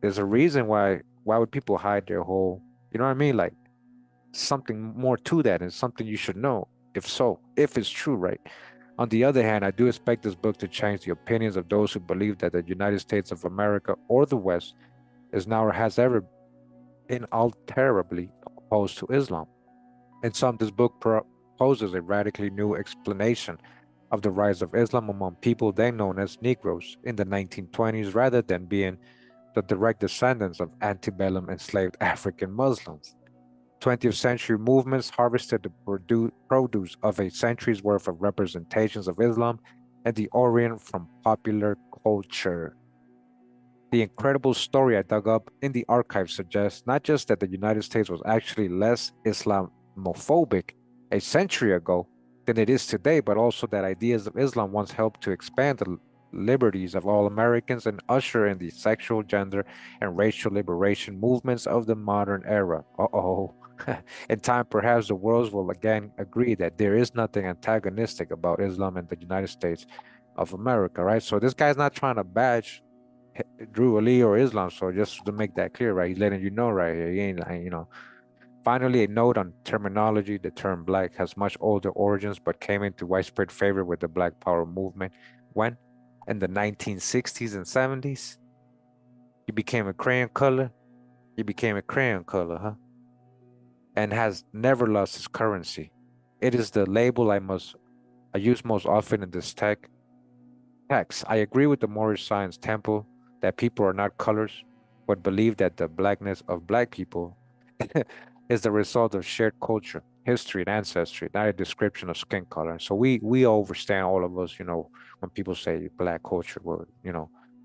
there's a reason why would people hide their whole, you know what I mean? Like something more to that and something you should know, if so, if it's true, right? On the other hand, I do expect this book to change the opinions of those who believe that the United States of America or the West is now or has ever been unalterably opposed to Islam. In some, this book proposes a radically new explanation of the rise of Islam among people then known as Negroes in the 1920s rather than being the direct descendants of antebellum enslaved African Muslims. 20th century movements harvested the produce of a century's worth of representations of Islam and the Orient from popular culture. The incredible story I dug up in the archive suggests not just that the United States was actually less Islamophobic a century ago than it is today, but also that ideas of Islam once helped to expand the liberties of all Americans and usher in the sexual, gender, and racial liberation movements of the modern era. Uh-oh. In time, perhaps the world will again agree that there is nothing antagonistic about Islam in the United States of America, right? So this guy's not trying to bash Drew Ali or Islam. So just to make that clear, right? He's letting you know right here. He ain't, Finally, a note on terminology. The term black has much older origins, but came into widespread favor with the Black Power movement when, in the 1960s and 70s, you became a crayon color. You became a crayon color, huh? And has never lost its currency. It is the label I use most often in this text. I agree with the Moorish Science Temple that people are not colors, would believe that the blackness of black people is the result of shared culture, history, and ancestry, not a description of skin color. So we understand, all of us, when people say black culture, well,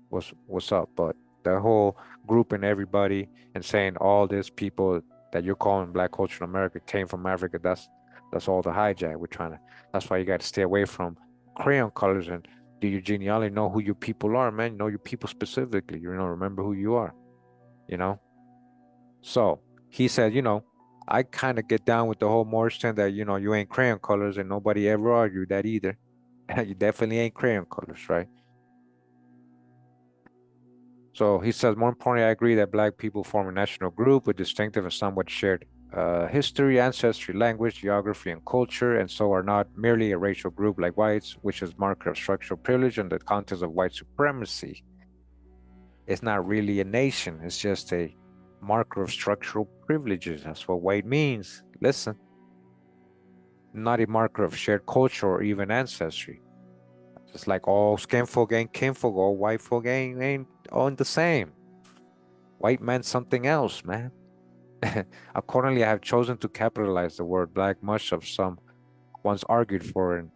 what's up? But the whole group and everybody and saying all these people that you're calling black culture in America came from Africa, that's all the hijack. That's why you got to stay away from crayon colors and do your genealogy, know who your people are, man. Know your people specifically, remember who you are, you know? So he said, I kind of get down with the whole Morrison that, you ain't crayon colors, and nobody ever argued that either. You definitely ain't crayon colors, right? So he says, more importantly, I agree that black people form a national group with distinctive and somewhat shared history, ancestry, language, geography, and culture, and so are not merely a racial group like whites, which is marker of structural privilege in the context of white supremacy. It's not really a nation. It's just a marker of structural privileges. That's what white means. Listen, not a marker of shared culture or even ancestry. Just like all skin folk ain't kinfolk, all white folk ain't all the same. White meant something else, man. Accordingly, I have chosen to capitalize the word black, much of some once argued for and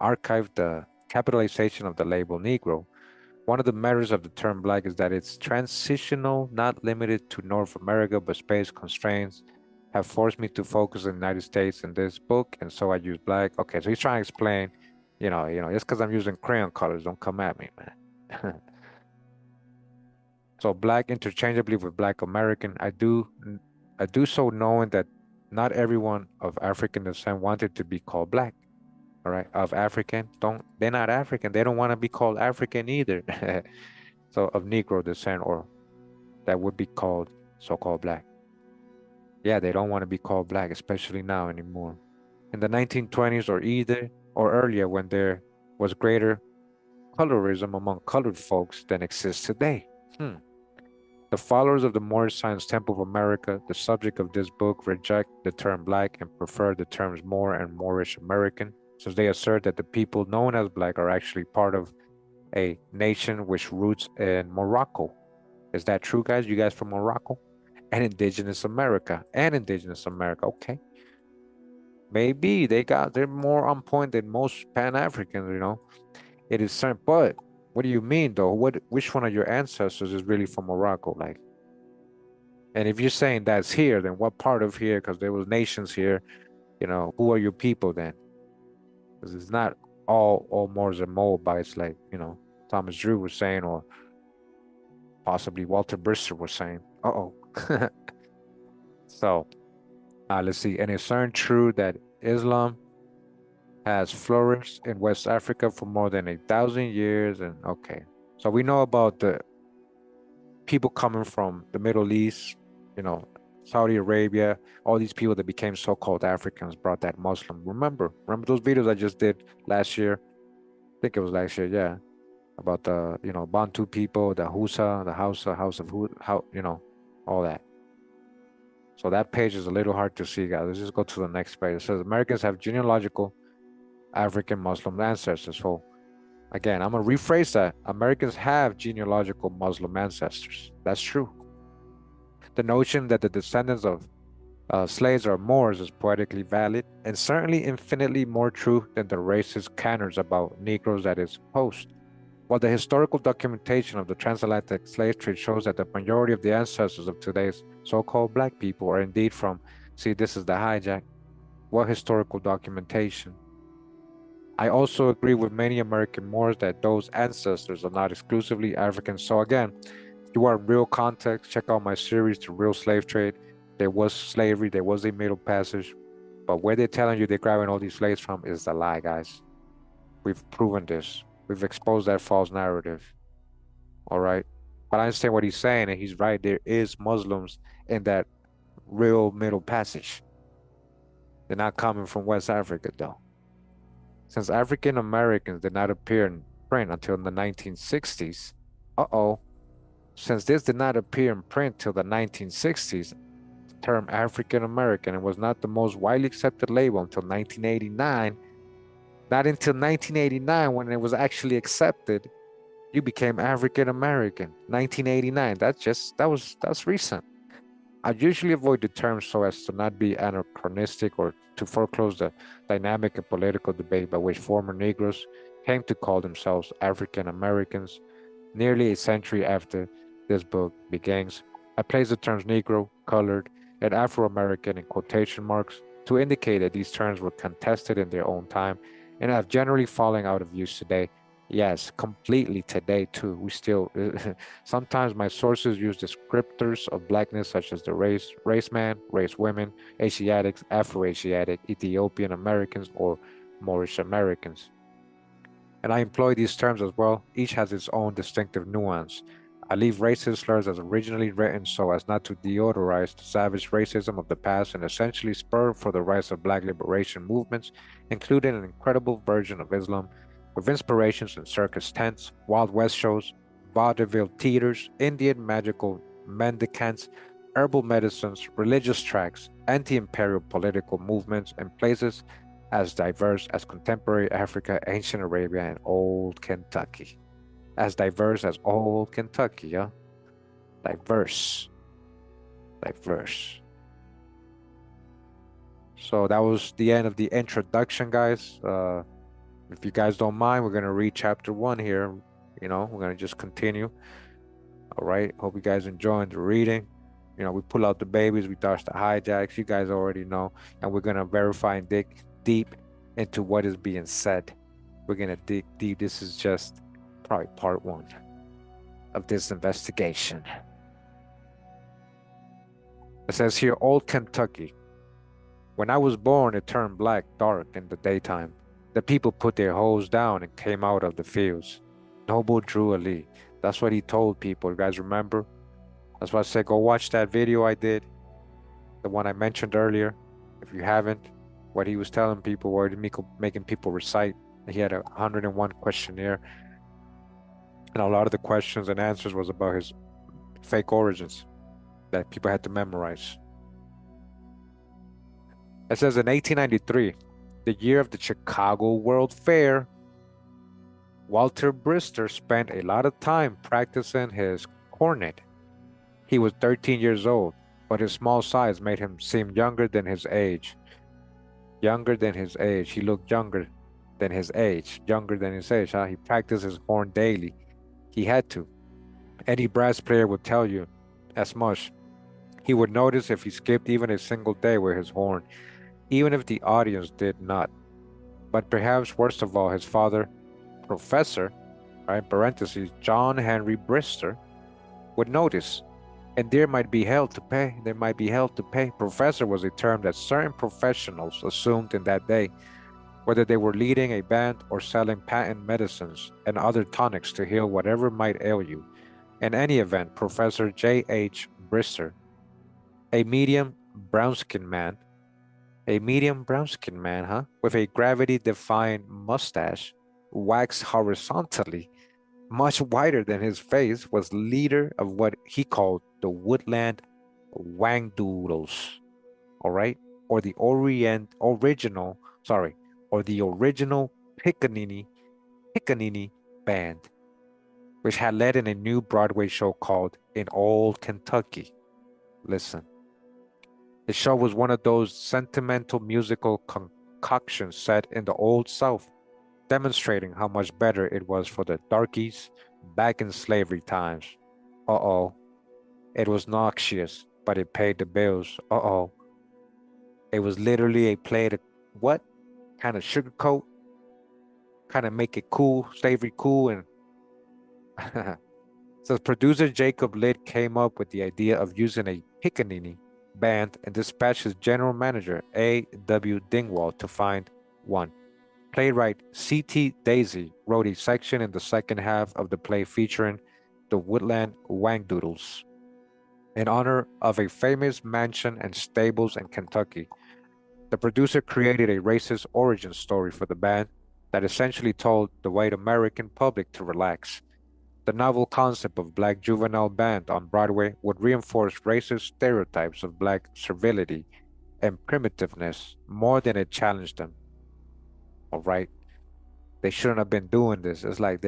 archived the capitalization of the label Negro. One of the merits of the term black is that it's transitional, not limited to North America, but space constraints have forced me to focus on the United States in this book, and so I use black. Okay, so he's trying to explain, just because I'm using crayon colors, don't come at me, man. So black interchangeably with black American. I do so knowing that not everyone of African descent wanted to be called black. All right, of African, they're not African. They don't want to be called African either. So of Negro descent, or that would be called so-called black. Yeah, they don't want to be called black, especially now anymore. In the 1920s or earlier, when there was greater colorism among colored folks than exists today. The followers of the Moorish Science Temple of America, the subject of this book, reject the term black and prefer the terms Moor and Moorish American, since they assert that the people known as black are actually part of a nation which roots in Morocco. Is that true, guys? You guys from Morocco? And indigenous America. Okay. Maybe they're more on point than most Pan-Africans. It is certain, but what do you mean though? Which one of your ancestors is really from Morocco? Like, and if you're saying that's here, then what part of here? Because there was nations here, who are your people then? Because it's not all Moors and Moabites, like, Thomas Drew was saying, or possibly Walter Brister was saying. Uh-oh. So, let's see. And it's certain true that Islam has flourished in West Africa for more than 1,000 years. And okay, so we know about the people coming from the Middle East, Saudi Arabia, all these people that became so-called Africans brought that Muslim. Remember those videos I just did last year? I think it was last year, yeah, about the Bantu people, the House of how all that. So that page is a little hard to see, guys. Let's just go to the next page. It says Americans have genealogical African Muslim ancestors. So again, I'm gonna rephrase that. Americans have genealogical Muslim ancestors. That's true. The notion that the descendants of slaves are Moors is poetically valid and certainly infinitely more true than the racist canons about Negroes that is posed. While the historical documentation of the transatlantic slave trade shows that the majority of the ancestors of today's so-called black people are indeed from, see, this is the hijack. What historical documentation? I also agree with many American Moors that those ancestors are not exclusively African. So again, if you want real context, check out my series, The Real Slave Trade. There was slavery, there was a Middle Passage, but where they're telling you they're grabbing all these slaves from is the lie, guys. We've proven this. We've exposed that false narrative. All right. But I understand what he's saying, and he's right. There is Muslims in that real Middle Passage. They're not coming from West Africa, though. Since African Americans did not appear in print until the 1960s, since this did not appear in print till the 1960s, the term African American was not the most widely accepted label until 1989. Not until 1989 when it was actually accepted You became African American. 1989. That's recent. I usually avoid the term so as to not be anachronistic or to foreclose the dynamic and political debate by which former Negroes came to call themselves African Americans. Nearly a century after this book begins, I place the terms Negro, colored, and Afro American in quotation marks to indicate that these terms were contested in their own time and have generally fallen out of use today. Yes, completely today too. We still sometimes my sources use descriptors of blackness such as the race man, race women, Asiatics, Afro-Asiatic, Ethiopian Americans, or Moorish Americans. And I employ these terms as well. Each has its own distinctive nuance. I leave racist slurs as originally written so as not to deodorize the savage racism of the past and essentially spur for the rise of black liberation movements, including an incredible version of Islam with inspirations in circus tents, Wild West shows, vaudeville theaters, Indian magical mendicants, herbal medicines, religious tracts, anti-imperial political movements, and places as diverse as contemporary Africa, ancient Arabia, and old Kentucky. As diverse as old Kentucky, yeah? Diverse. Diverse. So that was the end of the introduction, guys. If you guys don't mind, we're going to read chapter 1 here. You know, we're going to just continue. All right. Hope you guys enjoying the reading. You know, we pull out the babies, we dodge the hijacks. You guys already know. And we're going to verify and dig deep into what is being said. We're going to dig deep. This is just probably part 1 of this investigation. It says here, Old Kentucky. When I was born, it turned black dark in the daytime. The people put their hoes down and came out of the fields. Noble Drew Ali. That's what he told people. You guys remember? That's why I said go watch that video I did. The one I mentioned earlier. If you haven't, what he was telling people, what making people recite. He had a 101 questionnaire. And a lot of the questions and answers was about his fake origins that people had to memorize. It says in 1893, the year of the Chicago World Fair, Walter Brister spent a lot of time practicing his cornet. He was 13 years old, but his small size made him seem younger than his age. Younger than his age. He looked younger than his age. Younger than his age, huh? He practiced his horn daily. He had to. Any brass player would tell you as much. He would notice if he skipped even a single day with his horn, even if the audience did not. But perhaps worst of all, his father, Professor, right, parentheses, John Henry Brister, would notice. And there might be hell to pay. There might be hell to pay. Professor was a term that certain professionals assumed in that day, whether they were leading a band or selling patent medicines and other tonics to heal whatever might ail you. In any event, Professor J.H. Brister, a medium brown-skinned man, huh, with a gravity-defying mustache, waxed horizontally, much wider than his face, was leader of what he called the Woodland Wangdoodles, all right, or the original Pickaninny band, which had led in a new Broadway show called In Old Kentucky. Listen. The show was one of those sentimental musical concoctions set in the Old South, demonstrating how much better it was for the darkies back in slavery times. Uh-oh. It was noxious, but it paid the bills. Uh-oh. It was literally a play to, what? Kind of sugarcoat? Kind of make it cool, slavery cool, and... So producer Jacob Litt came up with the idea of using a pickaninny band and dispatched his general manager, A.W. Dingwall, to find one. Playwright C.T. Daisy wrote a section in the second half of the play featuring the Woodland Wangdoodles in honor of a famous mansion and stables in Kentucky. The producer created a racist origin story for the band that essentially told the white American public to relax. The novel concept of black juvenile band on Broadway would reinforce racist stereotypes of black servility and primitiveness more than it challenged them. All right, they shouldn't have been doing this. It's like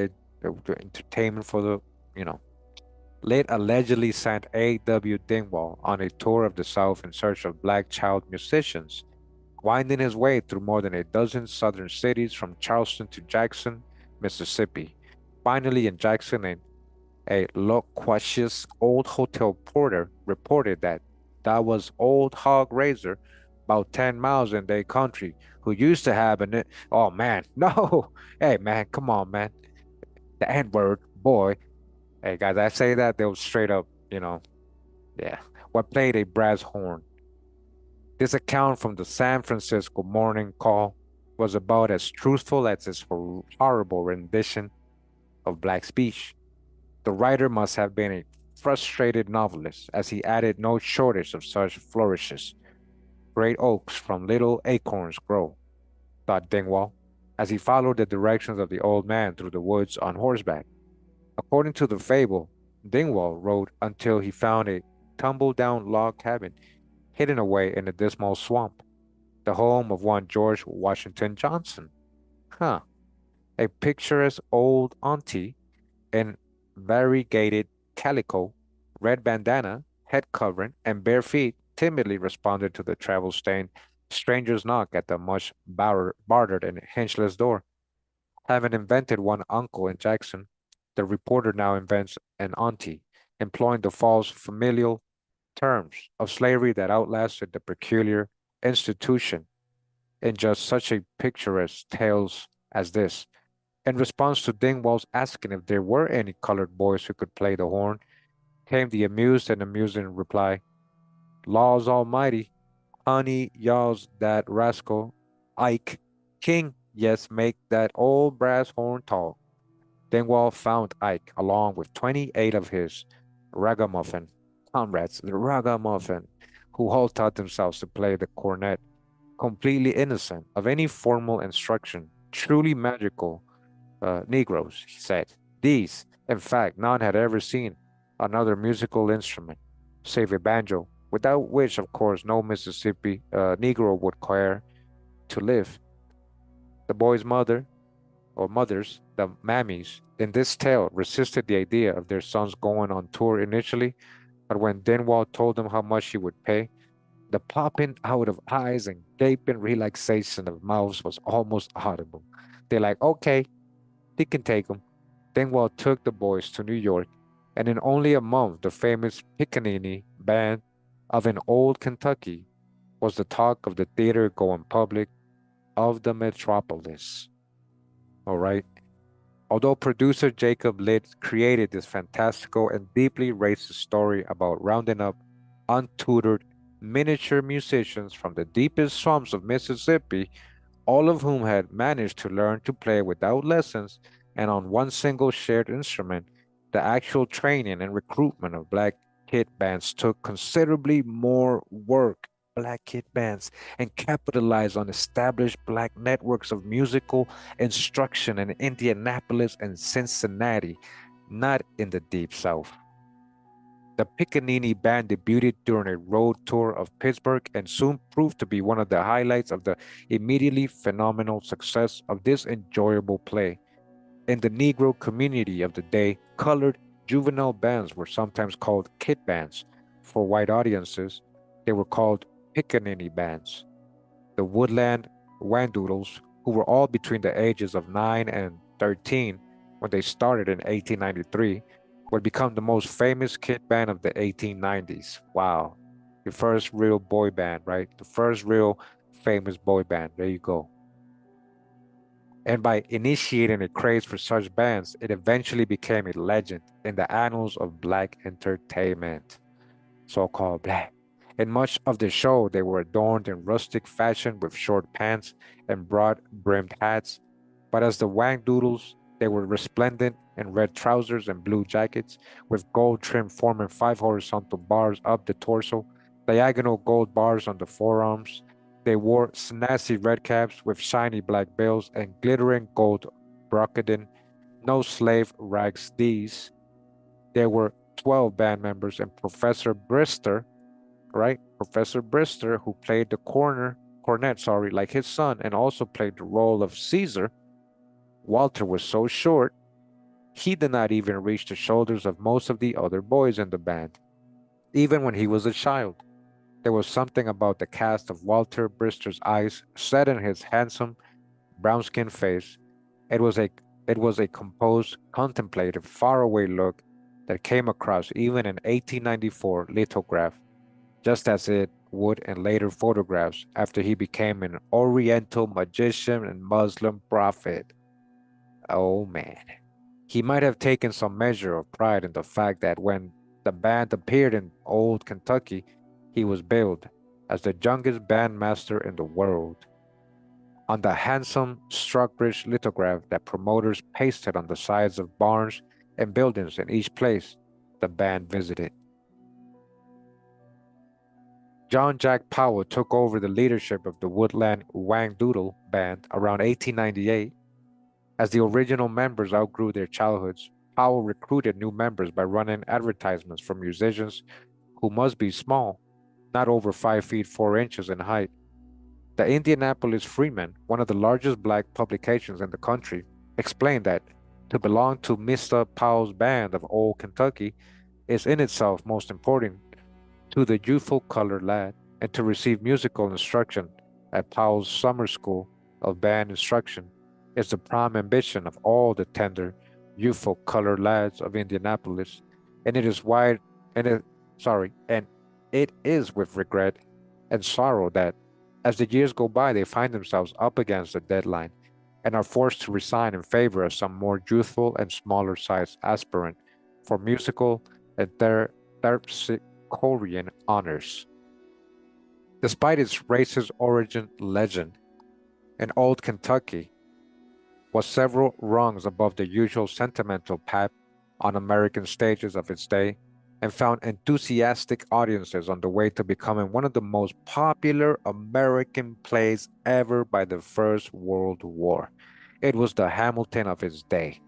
the entertainment for the, you know. Late allegedly sent A.W. Dingwall on a tour of the South in search of black child musicians, winding his way through more than a dozen southern cities from Charleston to Jackson, Mississippi. Finally, in Jackson, a loquacious old hotel porter reported that was old Hog Razor, about 10 miles in their country, who used to have an. Oh man, no! Hey man, come on, man. The N word, boy. Hey guys, I say that they was straight up, yeah. What played a brass horn. This account from the San Francisco Morning Call was about as truthful as his horrible rendition of black speech. The writer must have been a frustrated novelist, as he added no shortage of such flourishes. Great oaks from little acorns grow, thought Dingwall, as he followed the directions of the old man through the woods on horseback. According to the fable, Dingwall rode until he found a tumble-down log cabin hidden away in a dismal swamp, the home of one George Washington Johnson. Huh. A picturesque old auntie in variegated calico, red bandana, head covering, and bare feet timidly responded to the travel-stained stranger's knock at the much bartered and hinchless door. Having invented one uncle in Jackson, the reporter now invents an auntie, employing the false familial terms of slavery that outlasted the peculiar institution in just such a picturesque tales as this. In response to Dingwall's asking if there were any colored boys who could play the horn, came the amused and amusing reply, Laws almighty, honey, y'all's that rascal, Ike, King, yes, make that old brass horn talk. Dingwall found Ike along with 28 of his ragamuffin comrades, the ragamuffin, who all taught themselves to play the cornet, completely innocent of any formal instruction, truly magical Negroes, he said. These, in fact, none had ever seen another musical instrument, save a banjo, without which, of course, no Mississippi Negro would care to live. The boy's mother, or mothers, the mammies, in this tale resisted the idea of their sons going on tour initially, but when Denwall told them how much he would pay, the popping out of eyes and gaping relaxation of mouths was almost audible. They're like, okay, he can take them. Dingwall took the boys to New York, and in only a month, the famous Pickaninny band of an old Kentucky was the talk of the theater going public of the metropolis. All right. Although producer Jacob Litt created this fantastical and deeply racist story about rounding up untutored miniature musicians from the deepest swamps of Mississippi, all of whom had managed to learn to play without lessons and on one single shared instrument, the actual training and recruitment of black kid bands took considerably more work. Black kid bands and capitalized on established black networks of musical instruction in Indianapolis and Cincinnati, not in the Deep South. The Pickaninny Band debuted during a road tour of Pittsburgh and soon proved to be one of the highlights of the immediately phenomenal success of this enjoyable play. In the Negro community of the day, colored juvenile bands were sometimes called kid bands. For white audiences, they were called Pickaninny bands. The Woodland Whandoodles, who were all between the ages of 9 and 13 when they started in 1893, would become the most famous kid band of the 1890s. Wow. The first real boy band, right? The first real famous boy band. There you go. And by initiating a craze for such bands, it eventually became a legend in the annals of black entertainment, so-called black. In much of the show, they were adorned in rustic fashion with short pants and broad-brimmed hats, but as the Whangdoodles, they were resplendent in red trousers and blue jackets, with gold trim forming 5 horizontal bars up the torso, diagonal gold bars on the forearms. They wore snazzy red caps with shiny black bells and glittering gold brocading. No slave rags these. There were 12 band members and Professor Brister, right? Professor Brister, who played the cornet, sorry, like his son, and also played the role of Caesar. Walter was so short He did not even reach the shoulders of most of the other boys in the band. Even when he was a child, there was something about the cast of Walter Brister's eyes set in his handsome, brown-skinned face. It was a it was a composed, contemplative, faraway look that came across even in 1894 lithograph, just as it would in later photographs after he became an Oriental magician and Muslim prophet. Oh man. He might have taken some measure of pride in the fact that when the band appeared in Old Kentucky, he was billed as the youngest bandmaster in the world. On the handsome Stockbridge lithograph that promoters pasted on the sides of barns and buildings in each place the band visited. John Jack Powell took over the leadership of the Woodland Wang Doodle Band around 1898. As the original members outgrew their childhoods, Powell recruited new members by running advertisements for musicians who must be small, not over 5 feet 4 inches in height. The Indianapolis Freeman, one of the largest black publications in the country, explained that to belong to Mr. Powell's band of Old Kentucky is in itself most important to the youthful colored lad, and to receive musical instruction at Powell's summer school of band instruction is the prime ambition of all the tender, youthful colored lads of Indianapolis, and it is wide and it and it is with regret and sorrow that as the years go by they find themselves up against the deadline and are forced to resign in favor of some more youthful and smaller sized aspirant for musical and terpsichorean honors. Despite its racist origin legend, in Old Kentucky was several rungs above the usual sentimental pap on American stages of its day and found enthusiastic audiences on the way to becoming one of the most popular American plays ever by the First World War. It was the Hamilton of its day,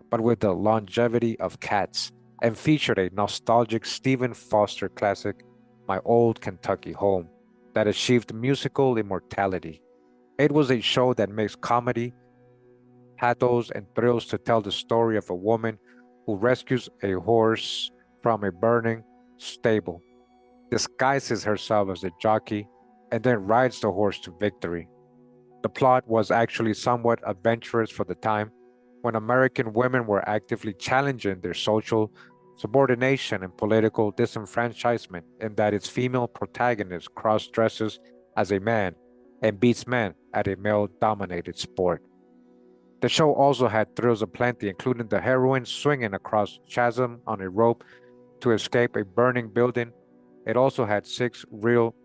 but with the longevity of Cats, and featured a nostalgic Stephen Foster classic, My Old Kentucky Home, that achieved musical immortality. It was a show that mixed comedy, pathos, and thrills to tell the story of a woman who rescues a horse from a burning stable, disguises herself as a jockey, and then rides the horse to victory. The plot was actually somewhat adventurous for the time, when American women were actively challenging their social subordination and political disenfranchisement, in that its female protagonist cross dresses as a man and beats men at a male dominated sport. The show also had thrills aplenty, including the heroine swinging across chasm on a rope to escape a burning building. It also had 6 real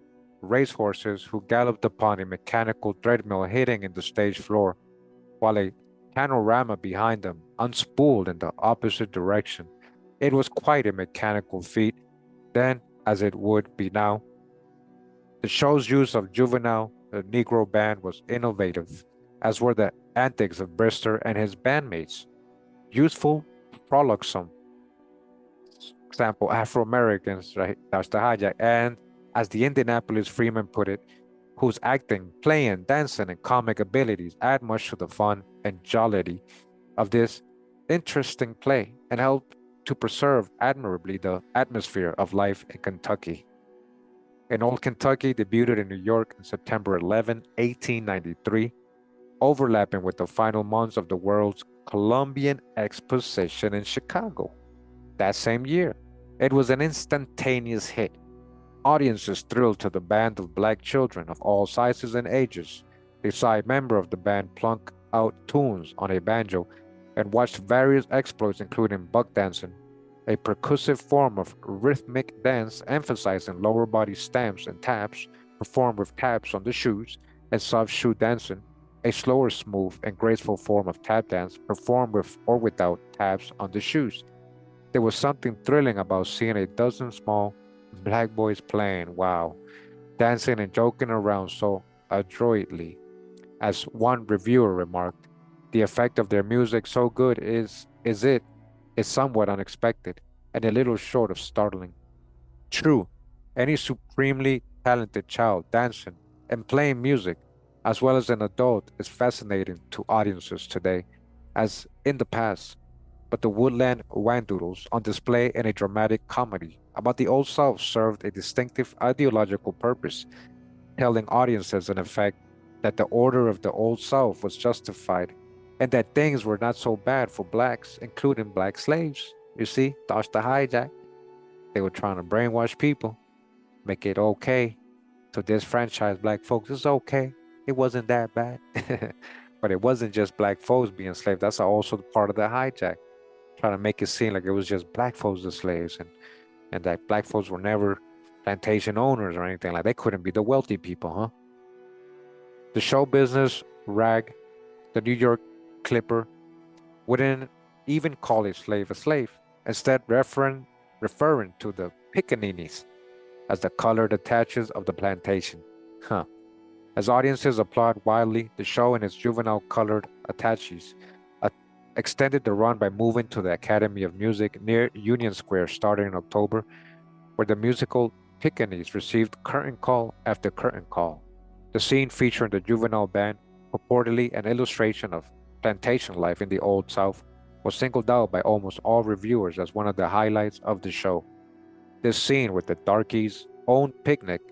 racehorses who galloped upon a mechanical treadmill hitting in the stage floor, while a panorama behind them unspooled in the opposite direction. It was quite a mechanical feat then, as it would be now. The show's use of juvenile, the Negro band was innovative, as were the antics of Brister and his bandmates. Youthful, frolicsome, example, Afro-Americans, right? That's the hijack. And as the Indianapolis Freeman put it, whose acting, playing, dancing, and comic abilities add much to the fun and jollity of this interesting play and help to preserve admirably the atmosphere of life in Kentucky. In Old Kentucky debuted in New York on September 11, 1893, overlapping with the final months of the World's Columbian Exposition in Chicago. That same year, it was an instantaneous hit. Audiences thrilled to the band of black children of all sizes and ages. They saw a member of the band plunk out tunes on a banjo and watched various exploits including buck dancing, a percussive form of rhythmic dance emphasizing lower body stamps and taps, performed with taps on the shoes, and soft shoe dancing, a slower, smooth, and graceful form of tap dance performed with or without taps on the shoes. There was something thrilling about seeing a dozen small black boys playing, wow, dancing and joking around so adroitly. As one reviewer remarked, the effect of their music so good is somewhat unexpected and a little short of startling. True, any supremely talented child dancing and playing music, as well as an adult, is fascinating to audiences today, as in the past. but the woodland whandoodles on display in a dramatic comedy about the Old South served a distinctive ideological purpose, telling audiences, in effect, that the order of the Old South was justified and that things were not so bad for blacks, including black slaves. You see, dodge the hijack. They were trying to brainwash people, make it okay to disfranchise black folks. It's okay. It wasn't that bad. But it wasn't just black folks being enslaved. That's also part of the hijack, trying to make it seem like it was just black folks the slaves and that black folks were never plantation owners or anything. Like they couldn't be the wealthy people, huh? The show business rag, the New York Clipper, wouldn't even call a slave, instead referring to the pickaninnies as the colored attaches of the plantation. Huh. As audiences applaud wildly, the show and its juvenile colored attaches uh, extended the run by moving to the Academy of Music near Union Square starting in October, where the musical Pickaninnies received curtain call after curtain call. The scene featuring the juvenile band, purportedly an illustration of plantation life in the Old South, was singled out by almost all reviewers as one of the highlights of the show. This scene with the darkies' own picnic,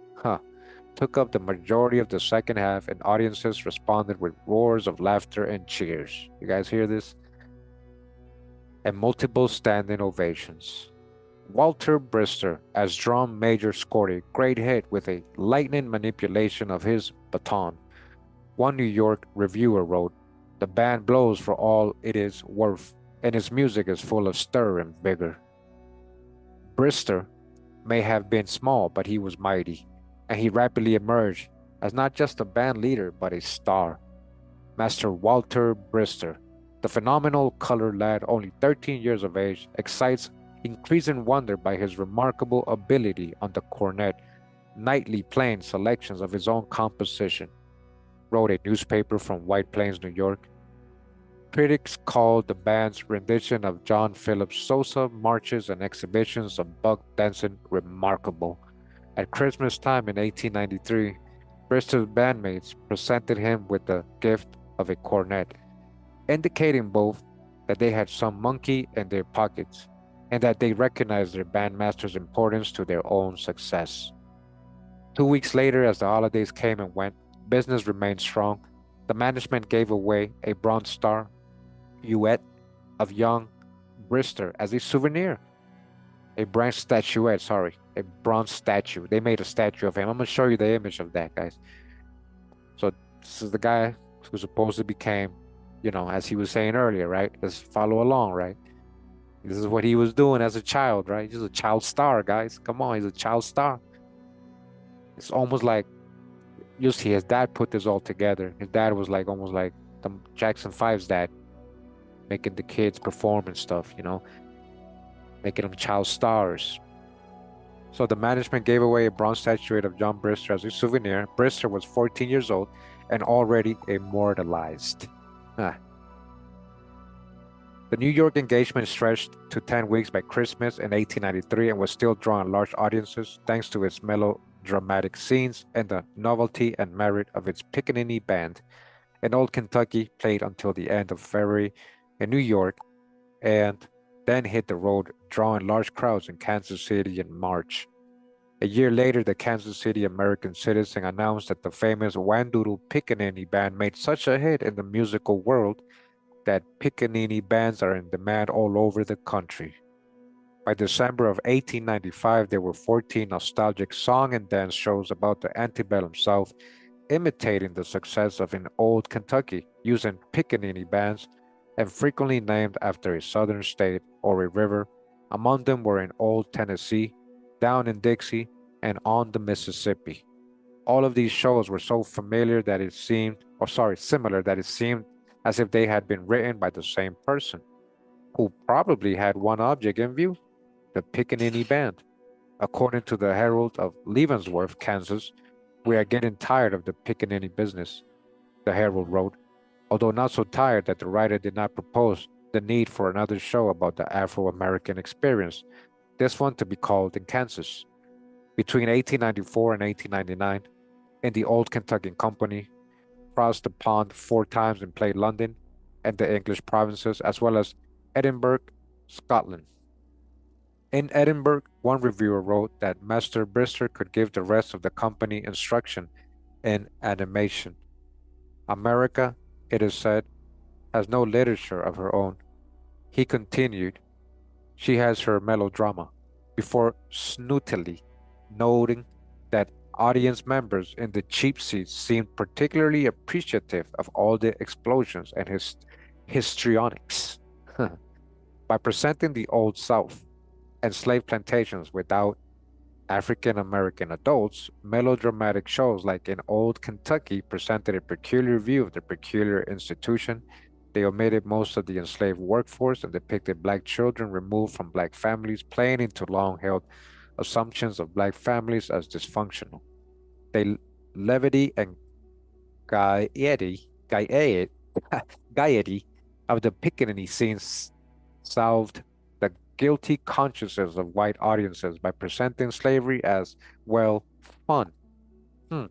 took up the majority of the second half, and audiences responded with roars of laughter and cheers. You guys hear this? And multiple standing ovations. Walter Brister, as drum major, scored a great hit with a lightning manipulation of his baton. One New York reviewer wrote, "The band blows for all it is worth, and its music is full of stir and vigor." Brister may have been small, but he was mighty, and he rapidly emerged as not just a band leader, but a star. Master Walter Brister, the phenomenal colored lad, only 13 years of age, excites increasing wonder by his remarkable ability on the cornet, nightly playing selections of his own composition, wrote a newspaper from White Plains, New York. Critics called the band's rendition of John Philip Sousa marches and exhibitions of buck dancing remarkable. At Christmas time in 1893, Brister's bandmates presented him with the gift of a cornet, indicating both that they had some monkey in their pockets and that they recognized their bandmaster's importance to their own success. 2 weeks later, as the holidays came and went, business remained strong. The management gave away a Bronze Star statuette of young Brister as a souvenir. A bronze statuette, sorry, a bronze statue. They made a statue of him. I'm gonna show you the image of that, guys. So this is the guy who supposedly became, as he was saying earlier, right? Let's follow along, right? This is what he was doing as a child, right? He's a child star, guys. Come on, he's a child star. It's almost like you see his dad put this all together. His dad was like almost like the Jackson 5's dad, making the kids perform and stuff, making them child stars. So the management gave away a bronze statuette of John Brister as a souvenir. Brister was 14 years old and already immortalized. Ah. The New York engagement stretched to 10 weeks by Christmas in 1893 and was still drawing large audiences thanks to its melodramatic scenes and the novelty and merit of its Pickaninny band. In Old Kentucky, played until the end of February in New York, and then hit the road, drawing large crowds in Kansas City in March. A year later, the Kansas City American Citizen announced that the famous Whandoodle Pickaninny band made such a hit in the musical world that Pickaninny bands are in demand all over the country. By December of 1895, there were 14 nostalgic song and dance shows about the antebellum South, imitating the success of in Old Kentucky, using Pickaninny bands and frequently named after a southern state or a river. Among them were in Old Tennessee, down in Dixie, and on the Mississippi. All of these shows were so similar that it seemed as if they had been written by the same person, who probably had one object in view, the Pickaninny Band. According to the Herald of Leavenworth, Kansas, "We are getting tired of the Pickaninny business," the Herald wrote, although not so tired that the writer did not propose the need for another show about the Afro-American experience, this one to be called in Kansas. Between 1894 and 1899, in the Old Kentucky Company, crossed the pond 4 times and played London and the English provinces, as well as Edinburgh, Scotland. In Edinburgh, one reviewer wrote that Master Brister could give the rest of the company instruction in animation. America, it is said, has no literature of her own. He continued, she has her melodrama, before snootily noting that audience members in the cheap seats seemed particularly appreciative of all the explosions and his histrionics. By presenting the Old South and slave plantations without African American adults, melodramatic shows like in Old Kentucky presented a peculiar view of the peculiar institution. They omitted most of the enslaved workforce and depicted black children removed from black families, playing into long-held assumptions of black families as dysfunctional. The levity and gaiety, gaiety of the Pickaninny scenes salved the guilty consciences of white audiences by presenting slavery as, well, fun. Hmm.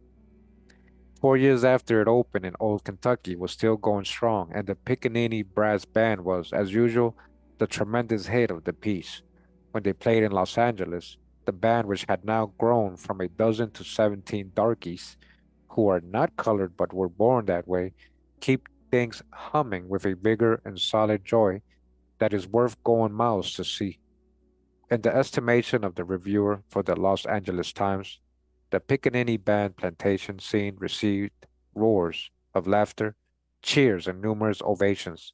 4 years after it opened in Old Kentucky was still going strong, and the Pickaninny Brass Band was, as usual, the tremendous hit of the piece. When they played in Los Angeles, the band, which had now grown from a dozen to 17 darkies, who are not colored but were born that way, keep things humming with a vigor and solid joy that is worth going miles to see. In the estimation of the reviewer for the Los Angeles Times, the Pickaninny Band plantation scene received roars of laughter, cheers, and numerous ovations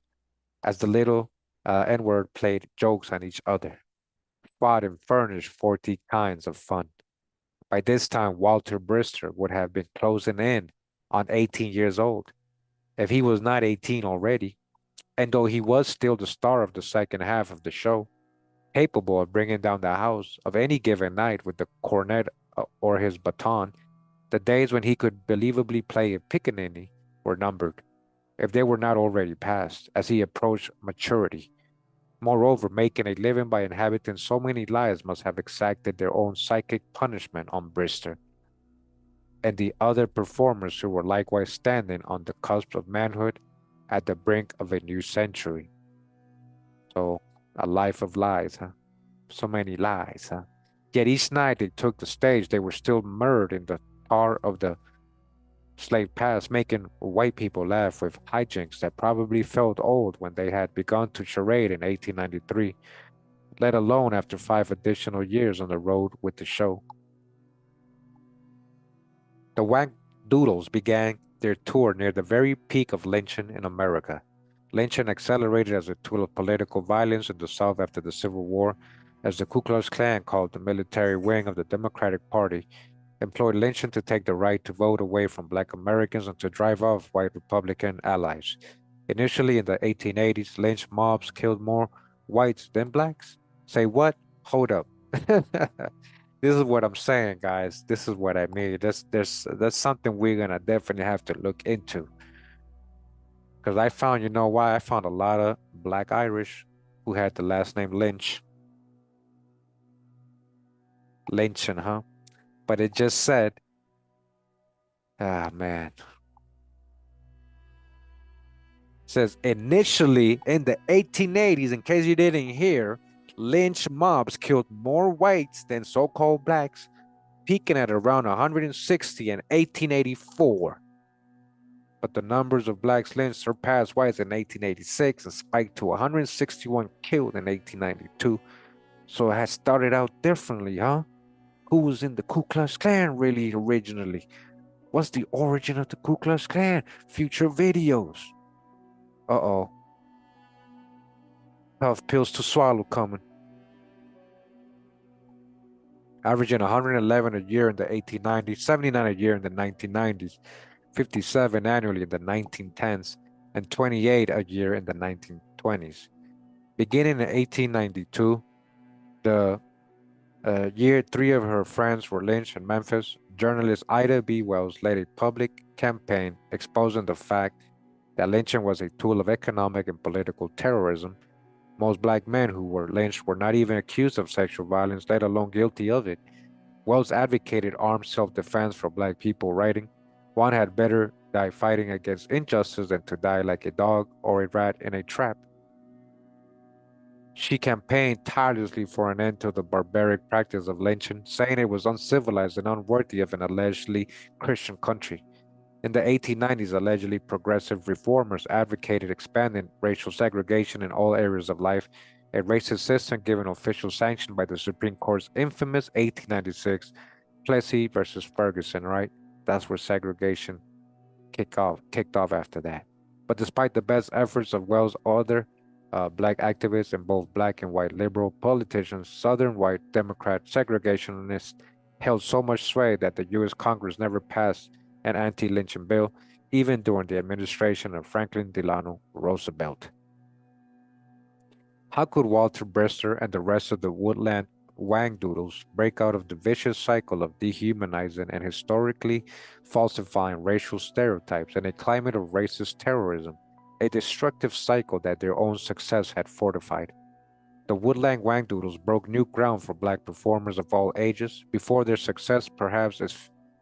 as the little N-word played jokes on each other, fought and furnished 40 kinds of fun. By this time, Walter Brister would have been closing in on 18 years old, if he was not 18 already, and though he was still the star of the second half of the show, capable of bringing down the house of any given night with the cornet or his baton, the days when he could believably play a pickaninny were numbered, if they were not already past, as he approached maturity. Moreover, making a living by inhabiting so many lives must have exacted their own psychic punishment on Brister and the other performers who were likewise standing on the cusp of manhood at the brink of a new century. So, a life of lies, huh? So many lies, huh? Yet each night they took the stage, they were still mired in the tar of the slave past, making white people laugh with hijinks that probably felt old when they had begun to charade in 1893, let alone after 5 additional years on the road with the show. The Whack Doodles began their tour near the very peak of lynching in America. Lynching accelerated as a tool of political violence in the South after the Civil War, as the Ku Klux Klan, called the military wing of the Democratic Party, employed lynching to take the right to vote away from Black Americans and to drive off white Republican allies. Initially in the 1880s, lynch mobs killed more whites than blacks. Say what? Hold up. This is what I'm saying, guys. This is what I mean. That's something we're gonna definitely have to look into. Because I found, you know why? I found a lot of Black Irish who had the last name Lynch. Lynching, huh? But it just said, ah man. It says initially in the 1880s, in case you didn't hear, lynch mobs killed more whites than so-called blacks, peaking at around 160 in 1884. But the numbers of blacks lynched surpassed whites in 1886 and spiked to 161 killed in 1892. So it had started out differently, huh? Who was in the Ku Klux Klan really originally? What's the origin of the Ku Klux Klan? Future videos. Uh-oh. Tough pills to swallow coming. Averaging 111 a year in the 1890s, 79 a year in the 1990s, 57 annually in the 1910s, and 28 a year in the 1920s. Beginning in 1892, the year 3 of her friends were lynched in Memphis. Journalist Ida B. Wells led a public campaign exposing the fact that lynching was a tool of economic and political terrorism. Most black men who were lynched were not even accused of sexual violence, let alone guilty of it. Wells advocated armed self-defense for black people, writing, "One had better die fighting against injustice than to die like a dog or a rat in a trap." She campaigned tirelessly for an end to the barbaric practice of lynching, saying it was uncivilized and unworthy of an allegedly Christian country. In the 1890s, allegedly progressive reformers advocated expanding racial segregation in all areas of life, a racist system given official sanction by the Supreme Court's infamous 1896 Plessy versus Ferguson, right? That's where segregation kicked off after that. But despite the best efforts of Wells' other black activists and both black and white liberal politicians, Southern white Democrat segregationists held so much sway that the U.S. Congress never passed an anti-lynching bill, even during the administration of Franklin Delano Roosevelt. How could Walter Brister and the rest of the woodland wangdoodles break out of the vicious cycle of dehumanizing and historically falsifying racial stereotypes in a climate of racist terrorism, a destructive cycle that their own success had fortified? The woodland wangdoodles broke new ground for black performers of all ages. Before their success, perhaps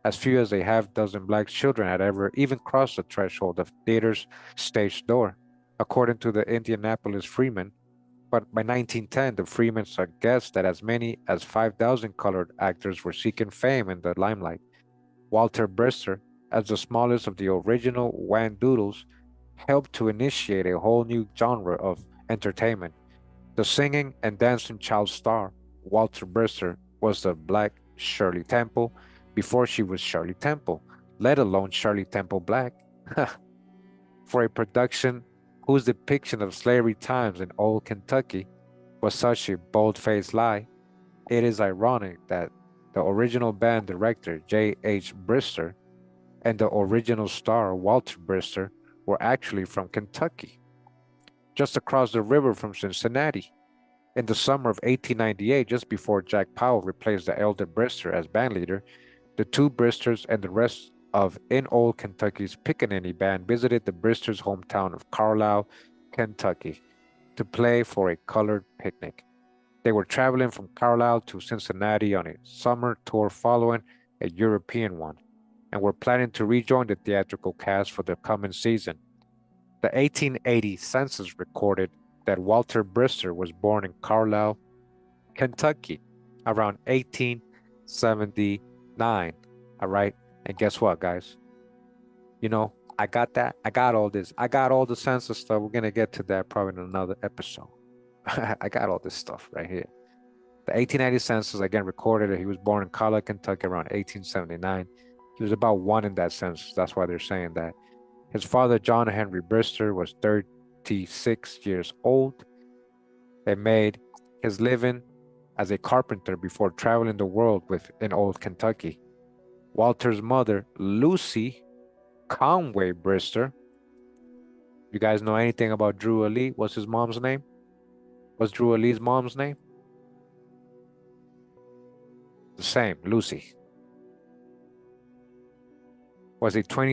as few as a half dozen black children had ever even crossed the threshold of theater's stage door. According to the Indianapolis Freeman, but by 1910, the Freemans had guessed that as many as 5,000 colored actors were seeking fame in the limelight. Walter Brister, as the smallest of the original Whandoodles, helped to initiate a whole new genre of entertainment. The singing and dancing child star, Walter Brister, was the black Shirley Temple before she was Shirley Temple, let alone Shirley Temple Black. For a production whose depiction of slavery times in old Kentucky was such a bold-faced lie, it is ironic that the original band director, J. H. Brister, and the original star, Walter Brister, were actually from Kentucky, just across the river from Cincinnati. In the summer of 1898, just before Jack Powell replaced the elder Brister as bandleader, the two Bristers and the rest of In Old Kentucky's Pickaninny Band visited the Bristers' hometown of Carlisle, Kentucky, to play for a colored picnic. They were traveling from Carlisle to Cincinnati on a summer tour following a European one, and were planning to rejoin the theatrical cast for the coming season. The 1880 census recorded that Walter Brister was born in Carlisle, Kentucky, around 1879. All right. And guess what, guys? I got that. I got all this. I got all the census stuff. We're going to get to that probably in another episode. I got all this stuff right here. The 1890 census, again, recorded that he was born in Carlisle, Kentucky around 1879. He was about one in that census. That's why they're saying that. His father, John Henry Brister, was 36 years old and made his living as a carpenter before traveling the world in old Kentucky. Walter's mother, Lucy Conway Brister. You guys know anything about Drew Ali? What's his mom's name? What's Drew Ali's mom's name? The same, Lucy.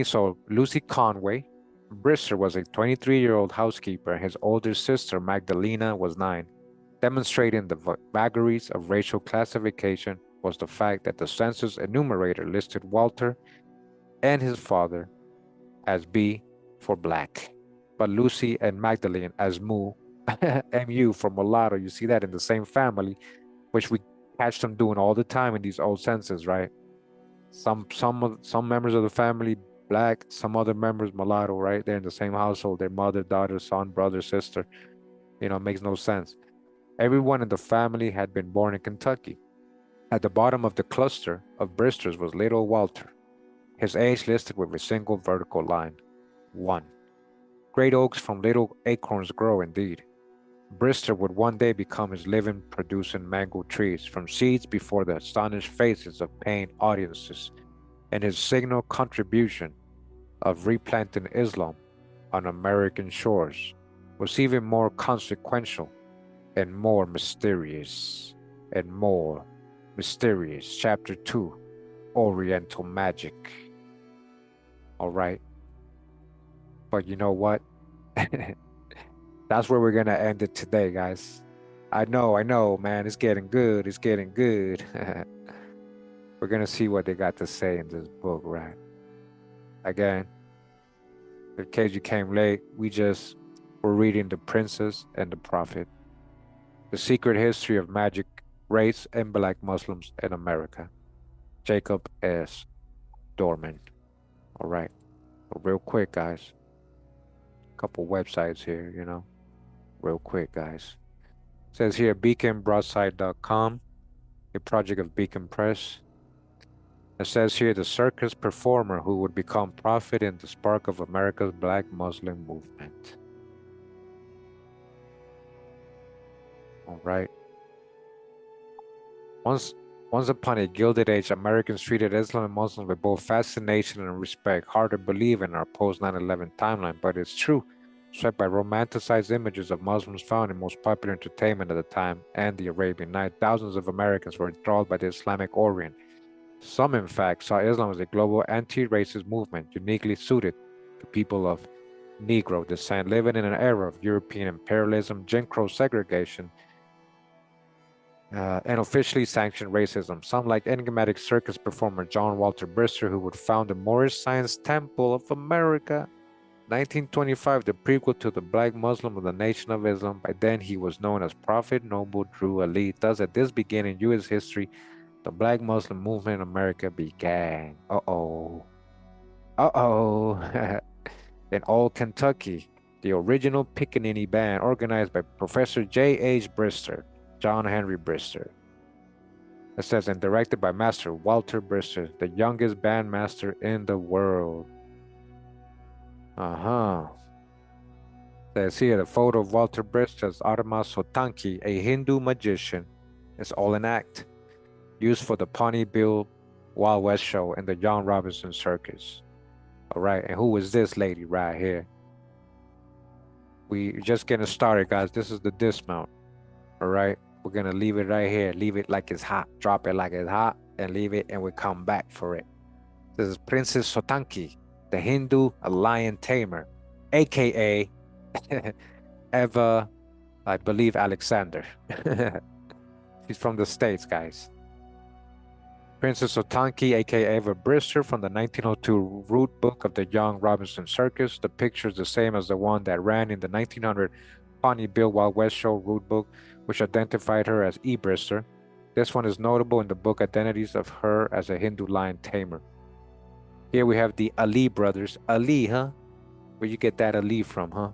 So Lucy Conway Brister was a 23-year-old housekeeper, and his older sister, Magdalena, was 9. Demonstrating the vagaries of racial classification was the fact that the census enumerator listed Walter and his father as B for black, but Lucy and Magdalene as MU for mulatto. You see that in the same family, which we catch them doing all the time in these old census, right? Some members of the family black, some other members mulatto, right? They're in the same household, their mother, daughter, son, brother, sister. It makes no sense. Everyone in the family had been born in Kentucky. At the bottom of the cluster of Bristers was little Walter, his age listed with a single vertical line, 1. Great oaks from little acorns grow indeed. Brister would one day become his living producing mango trees from seeds before the astonished faces of paying audiences, and his signal contribution of replanting Islam on American shores was even more consequential and more mysterious. Chapter 2, Oriental Magic. All right. But you know what? That's where we're going to end it today, guys. I know, man. It's getting good. We're going to see what they got to say in this book, right? Again, in case you came late, we're reading The Princess and the Prophet. The Secret History of Magic, Race, and Black Muslims in America. Jacob S. Dorman. All right. So real quick, guys. A couple websites here, real quick, guys. It says here beaconbroadside.com, a project of Beacon Press. It says here the circus performer who would become prophet in the spark of America's Black Muslim movement. All right. Once upon a Gilded Age, Americans treated Islam and Muslims with both fascination and respect. Hard to believe in our post 9/11 timeline, but it's true. Swept by romanticized images of Muslims found in most popular entertainment at the time and the Arabian Night, thousands of Americans were enthralled by the Islamic Orient. Some, in fact, saw Islam as a global anti-racist movement uniquely suited to people of Negro descent living in an era of European imperialism, Jim Crow segregation, and officially sanctioned racism. Some, like enigmatic circus performer John Walter Brister, who would found the Moorish Science Temple of America, 1925, the prequel to the Black Muslim of the Nation of Islam. By then, he was known as Prophet Noble Drew Ali. Thus, at this beginning in U.S. history, the Black Muslim movement in America began. Uh-oh. In Old Kentucky, the original Pickaninny Band, organized by Professor J.H. Brister, John Henry Brister. It says, and directed by Master Walter Brister, the youngest bandmaster in the world. Says here, the photo of Walter Brister as Armmah Sotanki, a Hindu magician, is all an act, used for the Pawnee Bill Wild West show and the John Robinson Circus. All right, and who is this lady right here? We just getting started, guys. This is the dismount. All right, we're gonna leave it right here. Leave it like it's hot. Drop it like it's hot, and leave it, and we come back for it. This is Princess Sotanki, the Hindu lion tamer, aka Eva, I believe Alexander. She's from the States, guys. Princess Sotanki, aka Eva Brister, from the 1902 root book of the Young Robinson Circus. The picture is the same as the one that ran in the 1900 Pawnee Bill Wild West show root book, which identified her as E. Brister. This one is notable in the book identities of her as a Hindu lion tamer. Here we have the Ali brothers. Ali, huh? Where you get that Ali from, huh?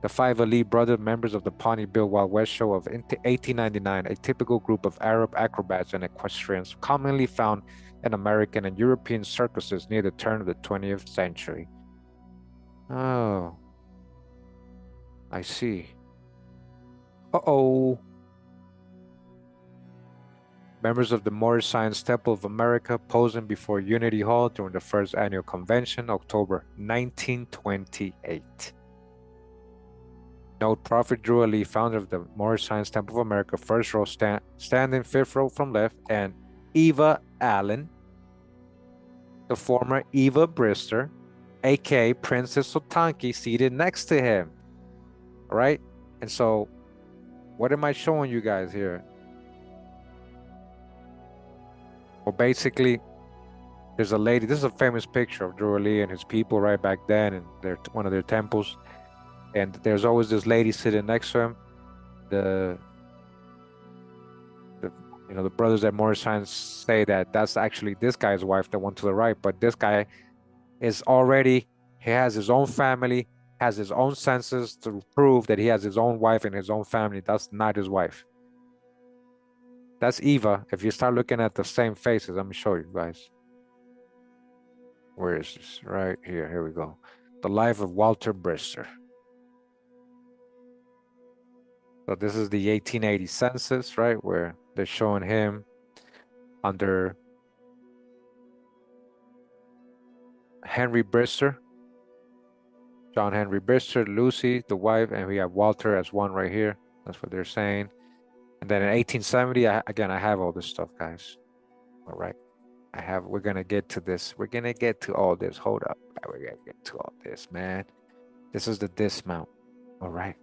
The 5 Ali brothers, members of the Pawnee Bill Wild West show of 1899, a typical group of Arab acrobats and equestrians commonly found in American and European circuses near the turn of the 20th century. Oh, I see. Uh-oh. Members of the Moorish Science Temple of America posing before Unity Hall during the first annual convention, October 1928. Note, Prophet Drew Ali, founder of the Moorish Science Temple of America, first row standing, 5th row from left, and Eva Allen, the former Eva Brister, aka Princess Sotanki, seated next to him. All right? And so, what am I showing you guys here? Well, basically, there's a lady. This is a famous picture of Drew Ali and his people right back then in one of their temples. And there's always this lady sitting next to him. The brothers at Moorish Science say that that's actually this guy's wife, the one to the right. But this guy is already, he has his own family, has his own census to prove that he has his own wife and his own family. That's not his wife. That's Eva. If you start looking at the same faces, let me show you guys. Where is this? Right here. Here we go. The life of Walter Brister. So this is the 1880 census, right? Where they're showing him under Henry Brister, John Henry Brister, Lucy, the wife, and we have Walter as one right here. That's what they're saying. And then in 1870, again, I have all this stuff, guys. All right. We're going to get to this. We're going to get to all this. Hold up. We're going to get to all this, man. This is the dismount. All right.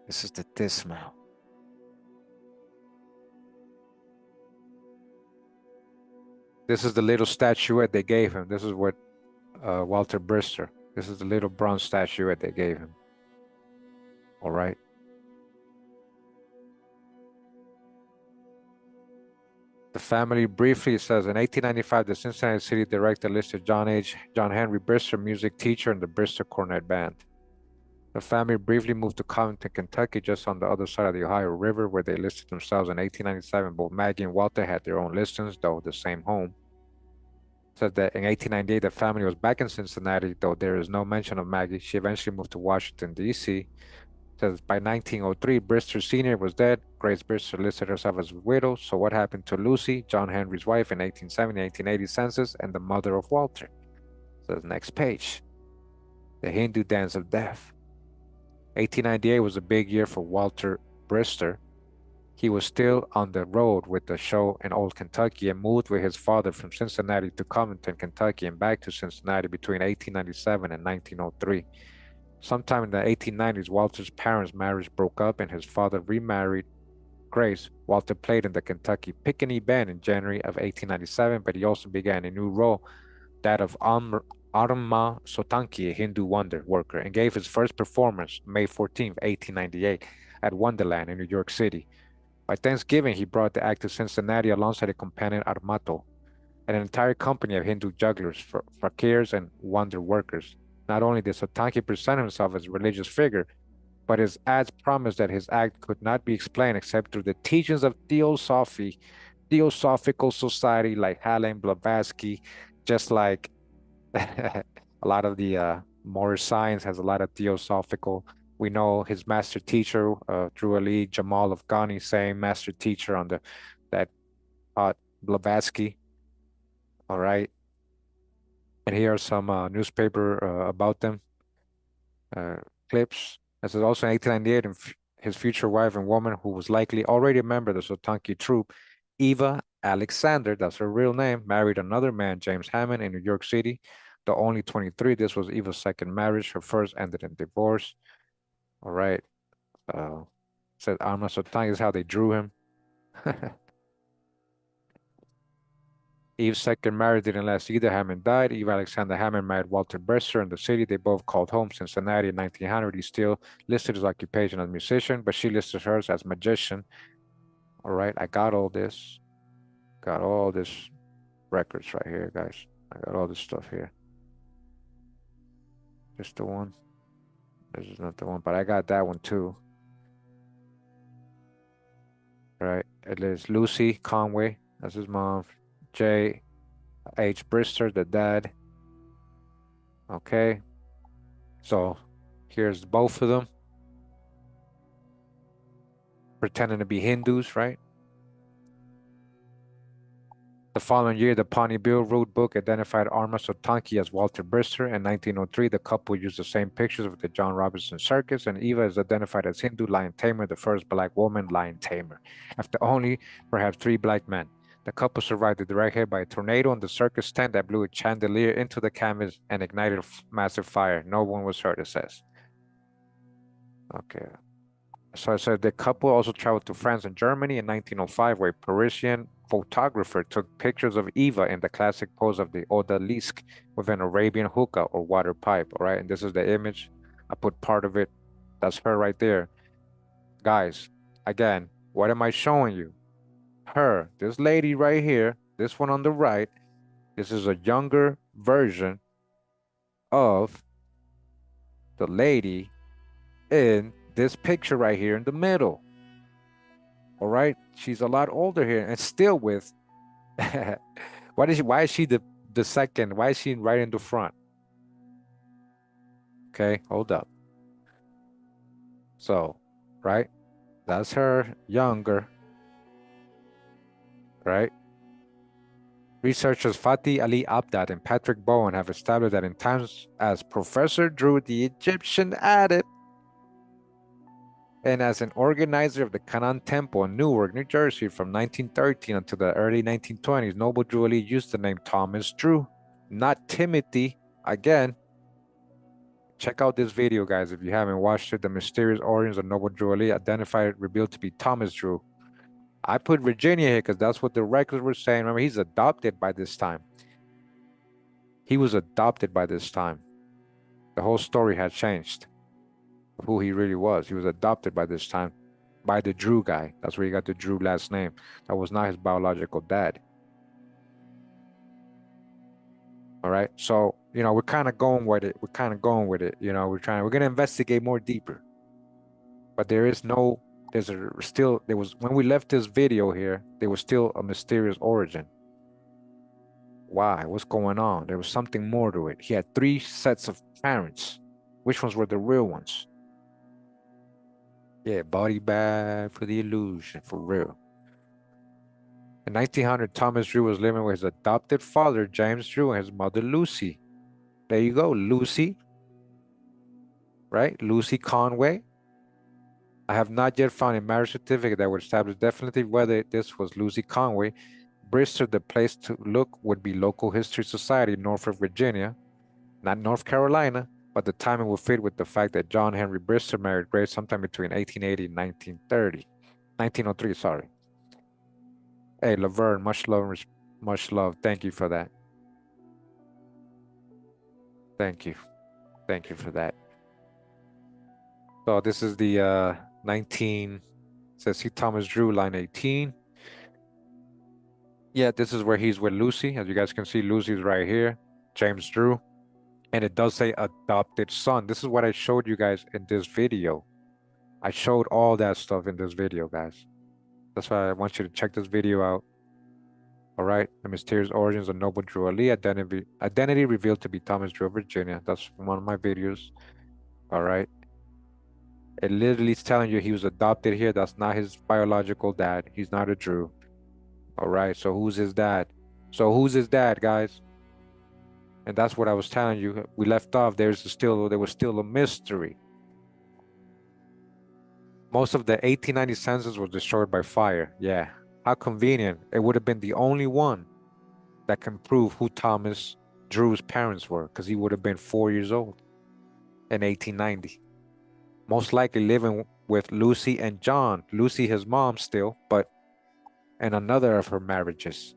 This is the dismount. This is the little statuette they gave him. This is what Walter Brister. This is the little bronze statuette they gave him. All right. The family briefly says in 1895, the Cincinnati City Director listed John Henry Brister, music teacher in the Brister Cornet Band. The family briefly moved to Covington, Kentucky, just on the other side of the Ohio River, where they listed themselves in 1897. Both Maggie and Walter had their own listings, though the same home. Said that in 1898, the family was back in Cincinnati, though there is no mention of Maggie. She eventually moved to Washington, D.C. Says by 1903, Brister Sr. was dead. Grace Brister listed herself as a widow. So what happened to Lucy, John Henry's wife, in 1870, 1880 census, and the mother of Walter? Says next page. The Hindu Dance of Death. 1898 was a big year for Walter Brister. He was still on the road with the show in Old Kentucky and moved with his father from Cincinnati to Covington, Kentucky, and back to Cincinnati between 1897 and 1903. Sometime in the 1890s, Walter's parents' marriage broke up and his father remarried Grace. Walter played in the Kentucky Pickaninny Band in January of 1897, but he also began a new role, that of Armmah Sotanki, a Hindu wonder worker, and gave his first performance May 14, 1898, at Wonderland in New York City. By Thanksgiving, he brought the act to Cincinnati alongside a companion Armato, and an entire company of Hindu jugglers, fakirs, and wonder workers. Not only did Sotanki present himself as a religious figure, but his ads promised that his act could not be explained except through the teachings of Theosophical Society like Helen Blavatsky, just like a lot of the more science has a lot of theosophical. We know his master teacher, Drew Ali Jamal Afghani, same master teacher on that Blavatsky. All right. And here are some newspaper about them clips. This is also in 1898, and his future wife and woman, who was likely already a member of the Sotanki troupe, Eva Alexander, that's her real name, married another man, James Hammond, in New York City. Though only 23, this was Eva's second marriage. Her first ended in divorce. All right. Said Armmah Sotanki is how they drew him. Eve's second marriage didn't last either. Hammond died. Eve Alexander Hammond married Walter Brister in the city. They both called home Cincinnati in 1900. He still listed his occupation as musician, but she listed hers as magician. All right, I got all this. Got all this records right here, guys. I got all this stuff here. Just the one. This is not the one, but I got that one too. All right, it is Lucy Conway. That's his mom. J. H. Brister, the dad. Okay. So here's both of them pretending to be Hindus, right? The following year, the Pawnee Bill Road Book identified Armmah Sotanki as Walter Brister. In 1903, the couple used the same pictures with the John Robinson Circus, and Eva is identified as Hindu lion tamer, the first black woman lion tamer, after only perhaps 3 black men. The couple survived the direct hit by a tornado in the circus tent that blew a chandelier into the canvas and ignited a massive fire. No one was hurt, it says. Okay. So I said the couple also traveled to France and Germany in 1905, where a Parisian photographer took pictures of Eva in the classic pose of the odalisque with an Arabian hookah or water pipe. All right, and this is the image. I put part of it. That's her right there. Guys, again, what am I showing you? Her, this lady right here, this one on the right, this is a younger version of the lady in this picture right here in the middle. All right, she's a lot older here and still with why is she the second? Why is she right in the front? Okay, hold up. So, right, that's her younger, right? Researchers Fatih Ali Abdad and Patrick Bowen have established that in times as Professor Drew, the Egyptian adept, and as an organizer of the Canaan Temple in Newark, New Jersey from 1913 until the early 1920s, Noble Drew Ali used the name Thomas Drew, not Timothy. Again, check out this video, guys, if you haven't watched it. The mysterious origins of Noble Drew Ali, identified, revealed to be Thomas Drew. I put Virginia here because that's what the records were saying. Remember, he's adopted by this time. He was adopted by this time. The whole story had changed of who he really was. He was adopted by this time. by the Drew guy. That's where he got the Drew last name. That was not his biological dad. All right. So, we're kind of going with it. We're kind of going with it. We're going to investigate more deeper. But there was, when we left this video here, there was still a mysterious origin. Why? What's going on? There was something more to it. He had 3 sets of parents. Which ones were the real ones? Yeah, body bag for the illusion, for real. In 1900, Thomas Drew was living with his adopted father, James Drew, and his mother, Lucy. There you go, Lucy, right? Lucy Conway. I have not yet found a marriage certificate that would establish definitely whether this was Lucy Conway. Brister, the place to look would be Local History Society, Norfolk, Virginia, not North Carolina, but the timing would fit with the fact that John Henry Brister married Grace sometime between 1880 and 1903, sorry. Hey, Laverne, much love, much love. Thank you for that. Thank you. Thank you for that. So this is the 19, says C. Thomas Drew, line 18. Yeah, this is where he's with Lucy. As you guys can see, Lucy's right here. James Drew. And it does say adopted son. This is what I showed you guys in this video. I showed all that stuff in this video, guys. That's why I want you to check this video out. All right. The mysterious origins of Noble Drew Ali. Identity revealed to be Thomas Drew, Virginia. That's one of my videos. All right. It literally is telling you he was adopted here. That's not his biological dad. He's not a Drew. All right. So who's his dad? So who's his dad, guys? And that's what I was telling you. We left off. There was still a mystery. Most of the 1890 census was destroyed by fire. Yeah. How convenient. It would have been the only one that can prove who Thomas Drew's parents were, because he would have been 4 years old in 1890. Most likely living with Lucy and John. Lucy, his mom still, but in another of her marriages.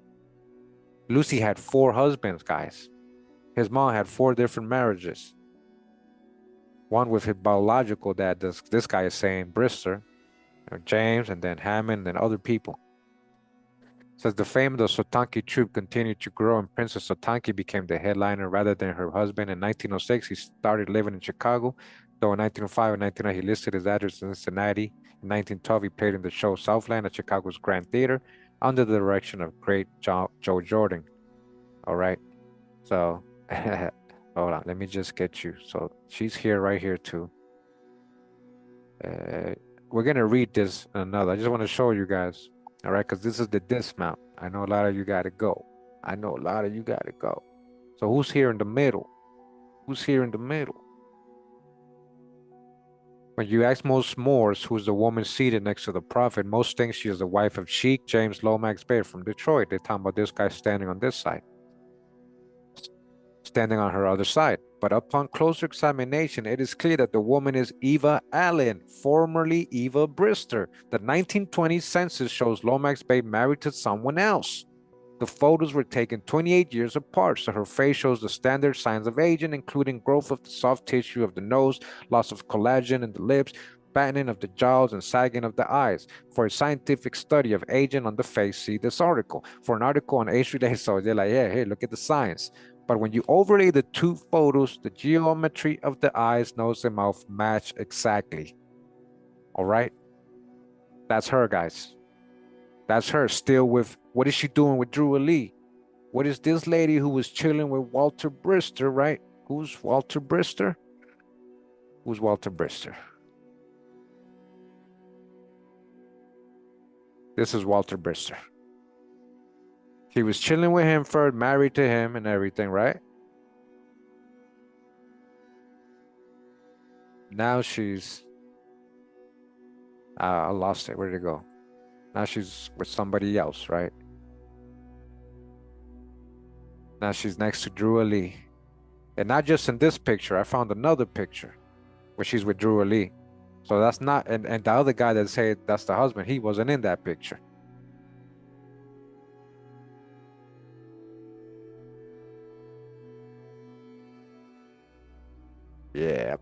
Lucy had 4 husbands, guys. His mom had 4 different marriages. One with his biological dad, this guy is saying Brister, James, and then Hammond, and other people. Says the fame of the Sotanki troupe continued to grow, and Princess Sotanki became the headliner rather than her husband. In 1906, he started living in Chicago, though in 1905 and 1909 he listed his address in Cincinnati. In 1912, he played in the show Southland at Chicago's Grand Theater under the direction of great Joe Jordan. All right, so hold on, let me just get you. So she's here, right here too. We're gonna read this another. I just want to show you guys. All right, because this is the dismount. I know a lot of you got to go. I know a lot of you got to go. So who's here in the middle? Who's here in the middle? When you ask most Moors who's the woman seated next to the prophet, most think she is the wife of Sheik James Lomax Baird from Detroit. They're talking about this guy standing on this side, standing on her other side. But upon closer examination, it is clear that the woman is Eva Allen, formerly Eva Brister. The 1920 census shows Lomax Bay married to someone else. The photos were taken 28 years apart, so her face shows the standard signs of aging, including growth of the soft tissue of the nose, loss of collagen in the lips, fattening of the jaws, and sagging of the eyes. For a scientific study of aging on the face, see this article. For an article on age-related, so they're like, yeah, hey, look at the science. But when you overlay the 2 photos, the geometry of the eyes, nose, and mouth match exactly. All right? That's her, guys. That's her still with, what is she doing with Drew Ali? What is this lady who was chilling with Walter Brister, right? Who's Walter Brister? Who's Walter Brister? This is Walter Brister. She was chilling with him first, married to him and everything, right? Now she's, I lost it. Where'd it go? Now she's with somebody else, right? Now she's next to Drew Ali. And not just in this picture. I found another picture where she's with Drew Ali. So that's not, and the other guy that said that's the husband, he wasn't in that picture. Yeah.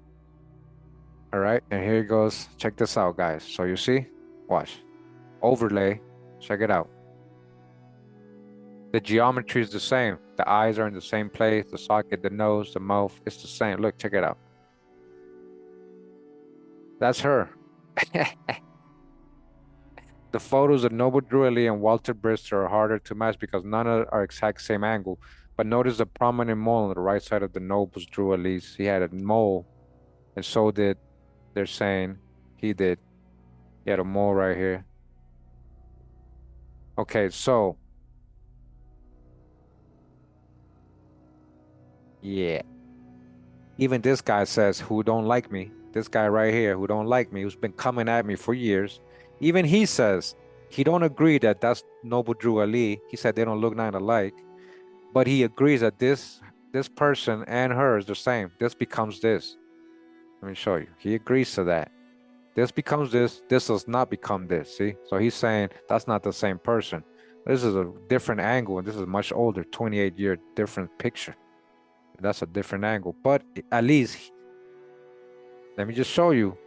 All right, and here it goes. Check this out, guys. So you see, Watch. Overlay. Check it out. The geometry is the same. The eyes are in the same place. The socket, the nose, the mouth, it's the same. Look, check it out. That's her. The photos of Noble Drew Ali and Walter Brister are harder to match because none are exact same angle. But notice the prominent mole on the right side of the Noble's Drew Ali's. He had a mole, and so did, they're saying, he did. He had a mole right here. Okay, so, yeah. Even this guy says, who don't like me. This guy right here, who don't like me, who's been coming at me for years. Even he says, he don't agree that that's Noble Drew Ali. He said they don't look nothing alike. But he agrees that this person and her is the same. This becomes this. Let me show you. He agrees to that. This becomes this. This does not become this. See? So he's saying that's not the same person. This is a different angle, and this is much older, 28-year different picture. That's a different angle. But at least, let me just show you.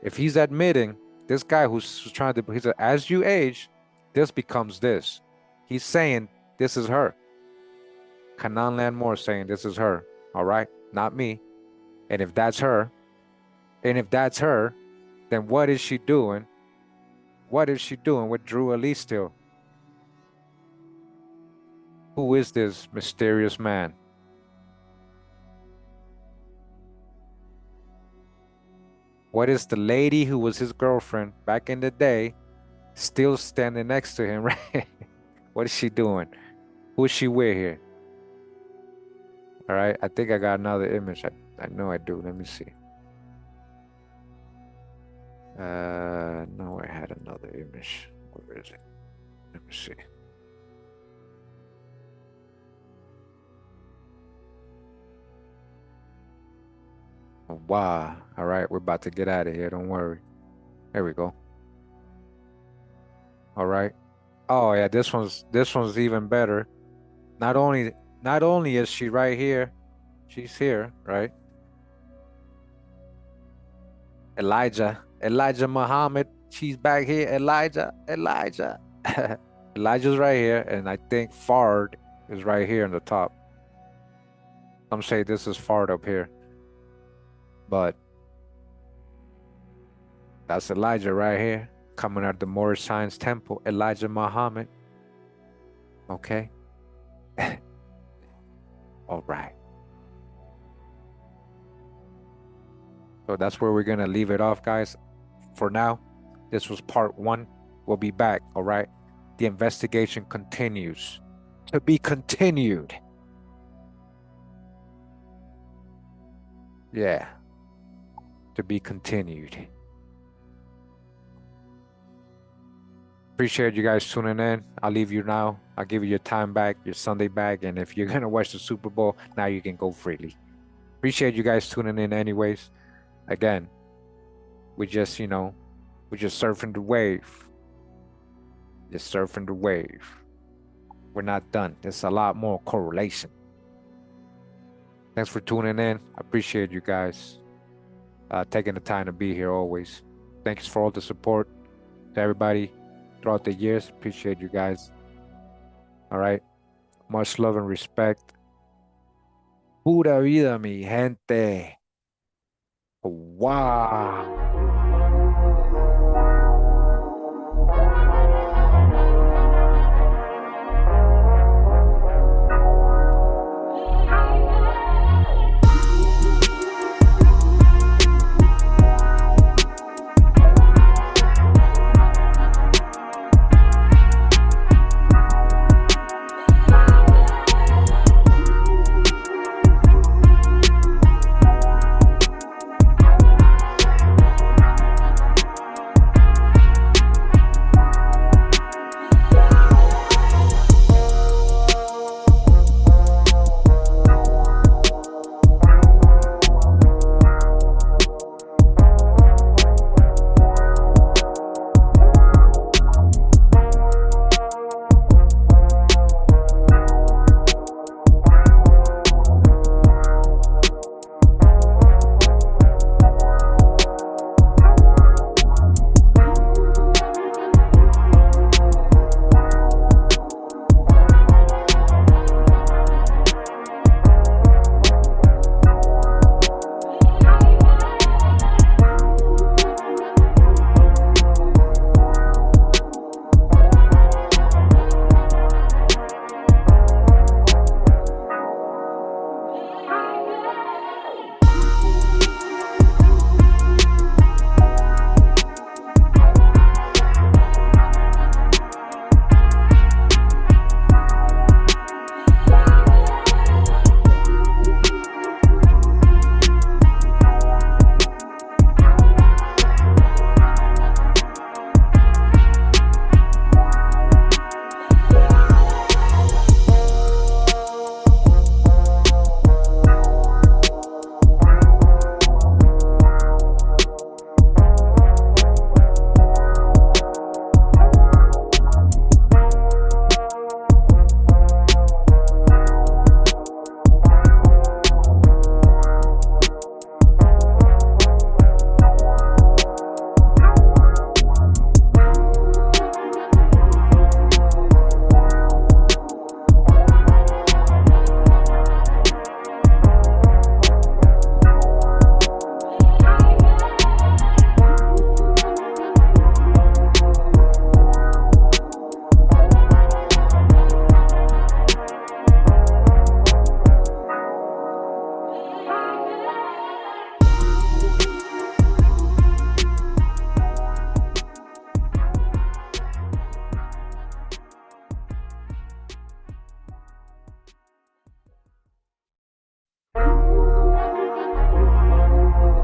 If he's admitting, this guy who's trying to, he said, as you age, this becomes this. He's saying this is her. Kanan Landmore saying this is her, all right, not me. And if that's her, then what is she doing? What is she doing with Drew Ali still? Who is this mysterious man? What is the lady who was his girlfriend back in the day still standing next to him, right? What is she doing? Who is she with here? All right, I think I got another image. I know I do. Let me see. No, I had another image. Where is it? Let me see. Oh, wow. All right, we're about to get out of here. Don't worry. There we go. All right. Oh yeah, this one's even better. Not only is she right here, she's here, right? Elijah Muhammad, she's back here. Elijah. Elijah's right here, and I think Fard is right here on the top. Some say this is Fard up here, but that's Elijah right here, coming out of the Moorish Science Temple. Elijah Muhammad. Okay. All right. So that's where we're gonna leave it off, guys. For now, this was part one. We'll be back, all right? The investigation continues. To be continued. Yeah. To be continued. Appreciate you guys tuning in. I'll leave you now. I'll give you your time back, your Sunday back. And if you're gonna watch the Super Bowl, now you can go freely. Appreciate you guys tuning in anyways. Again, we're just surfing the wave. Just surfing the wave. We're not done. There's a lot more correlation. Thanks for tuning in. I appreciate you guys taking the time to be here always. Thanks for all the support to everybody throughout the years. Appreciate you guys. All right. Much love and respect. Pura vida, mi gente. Wow.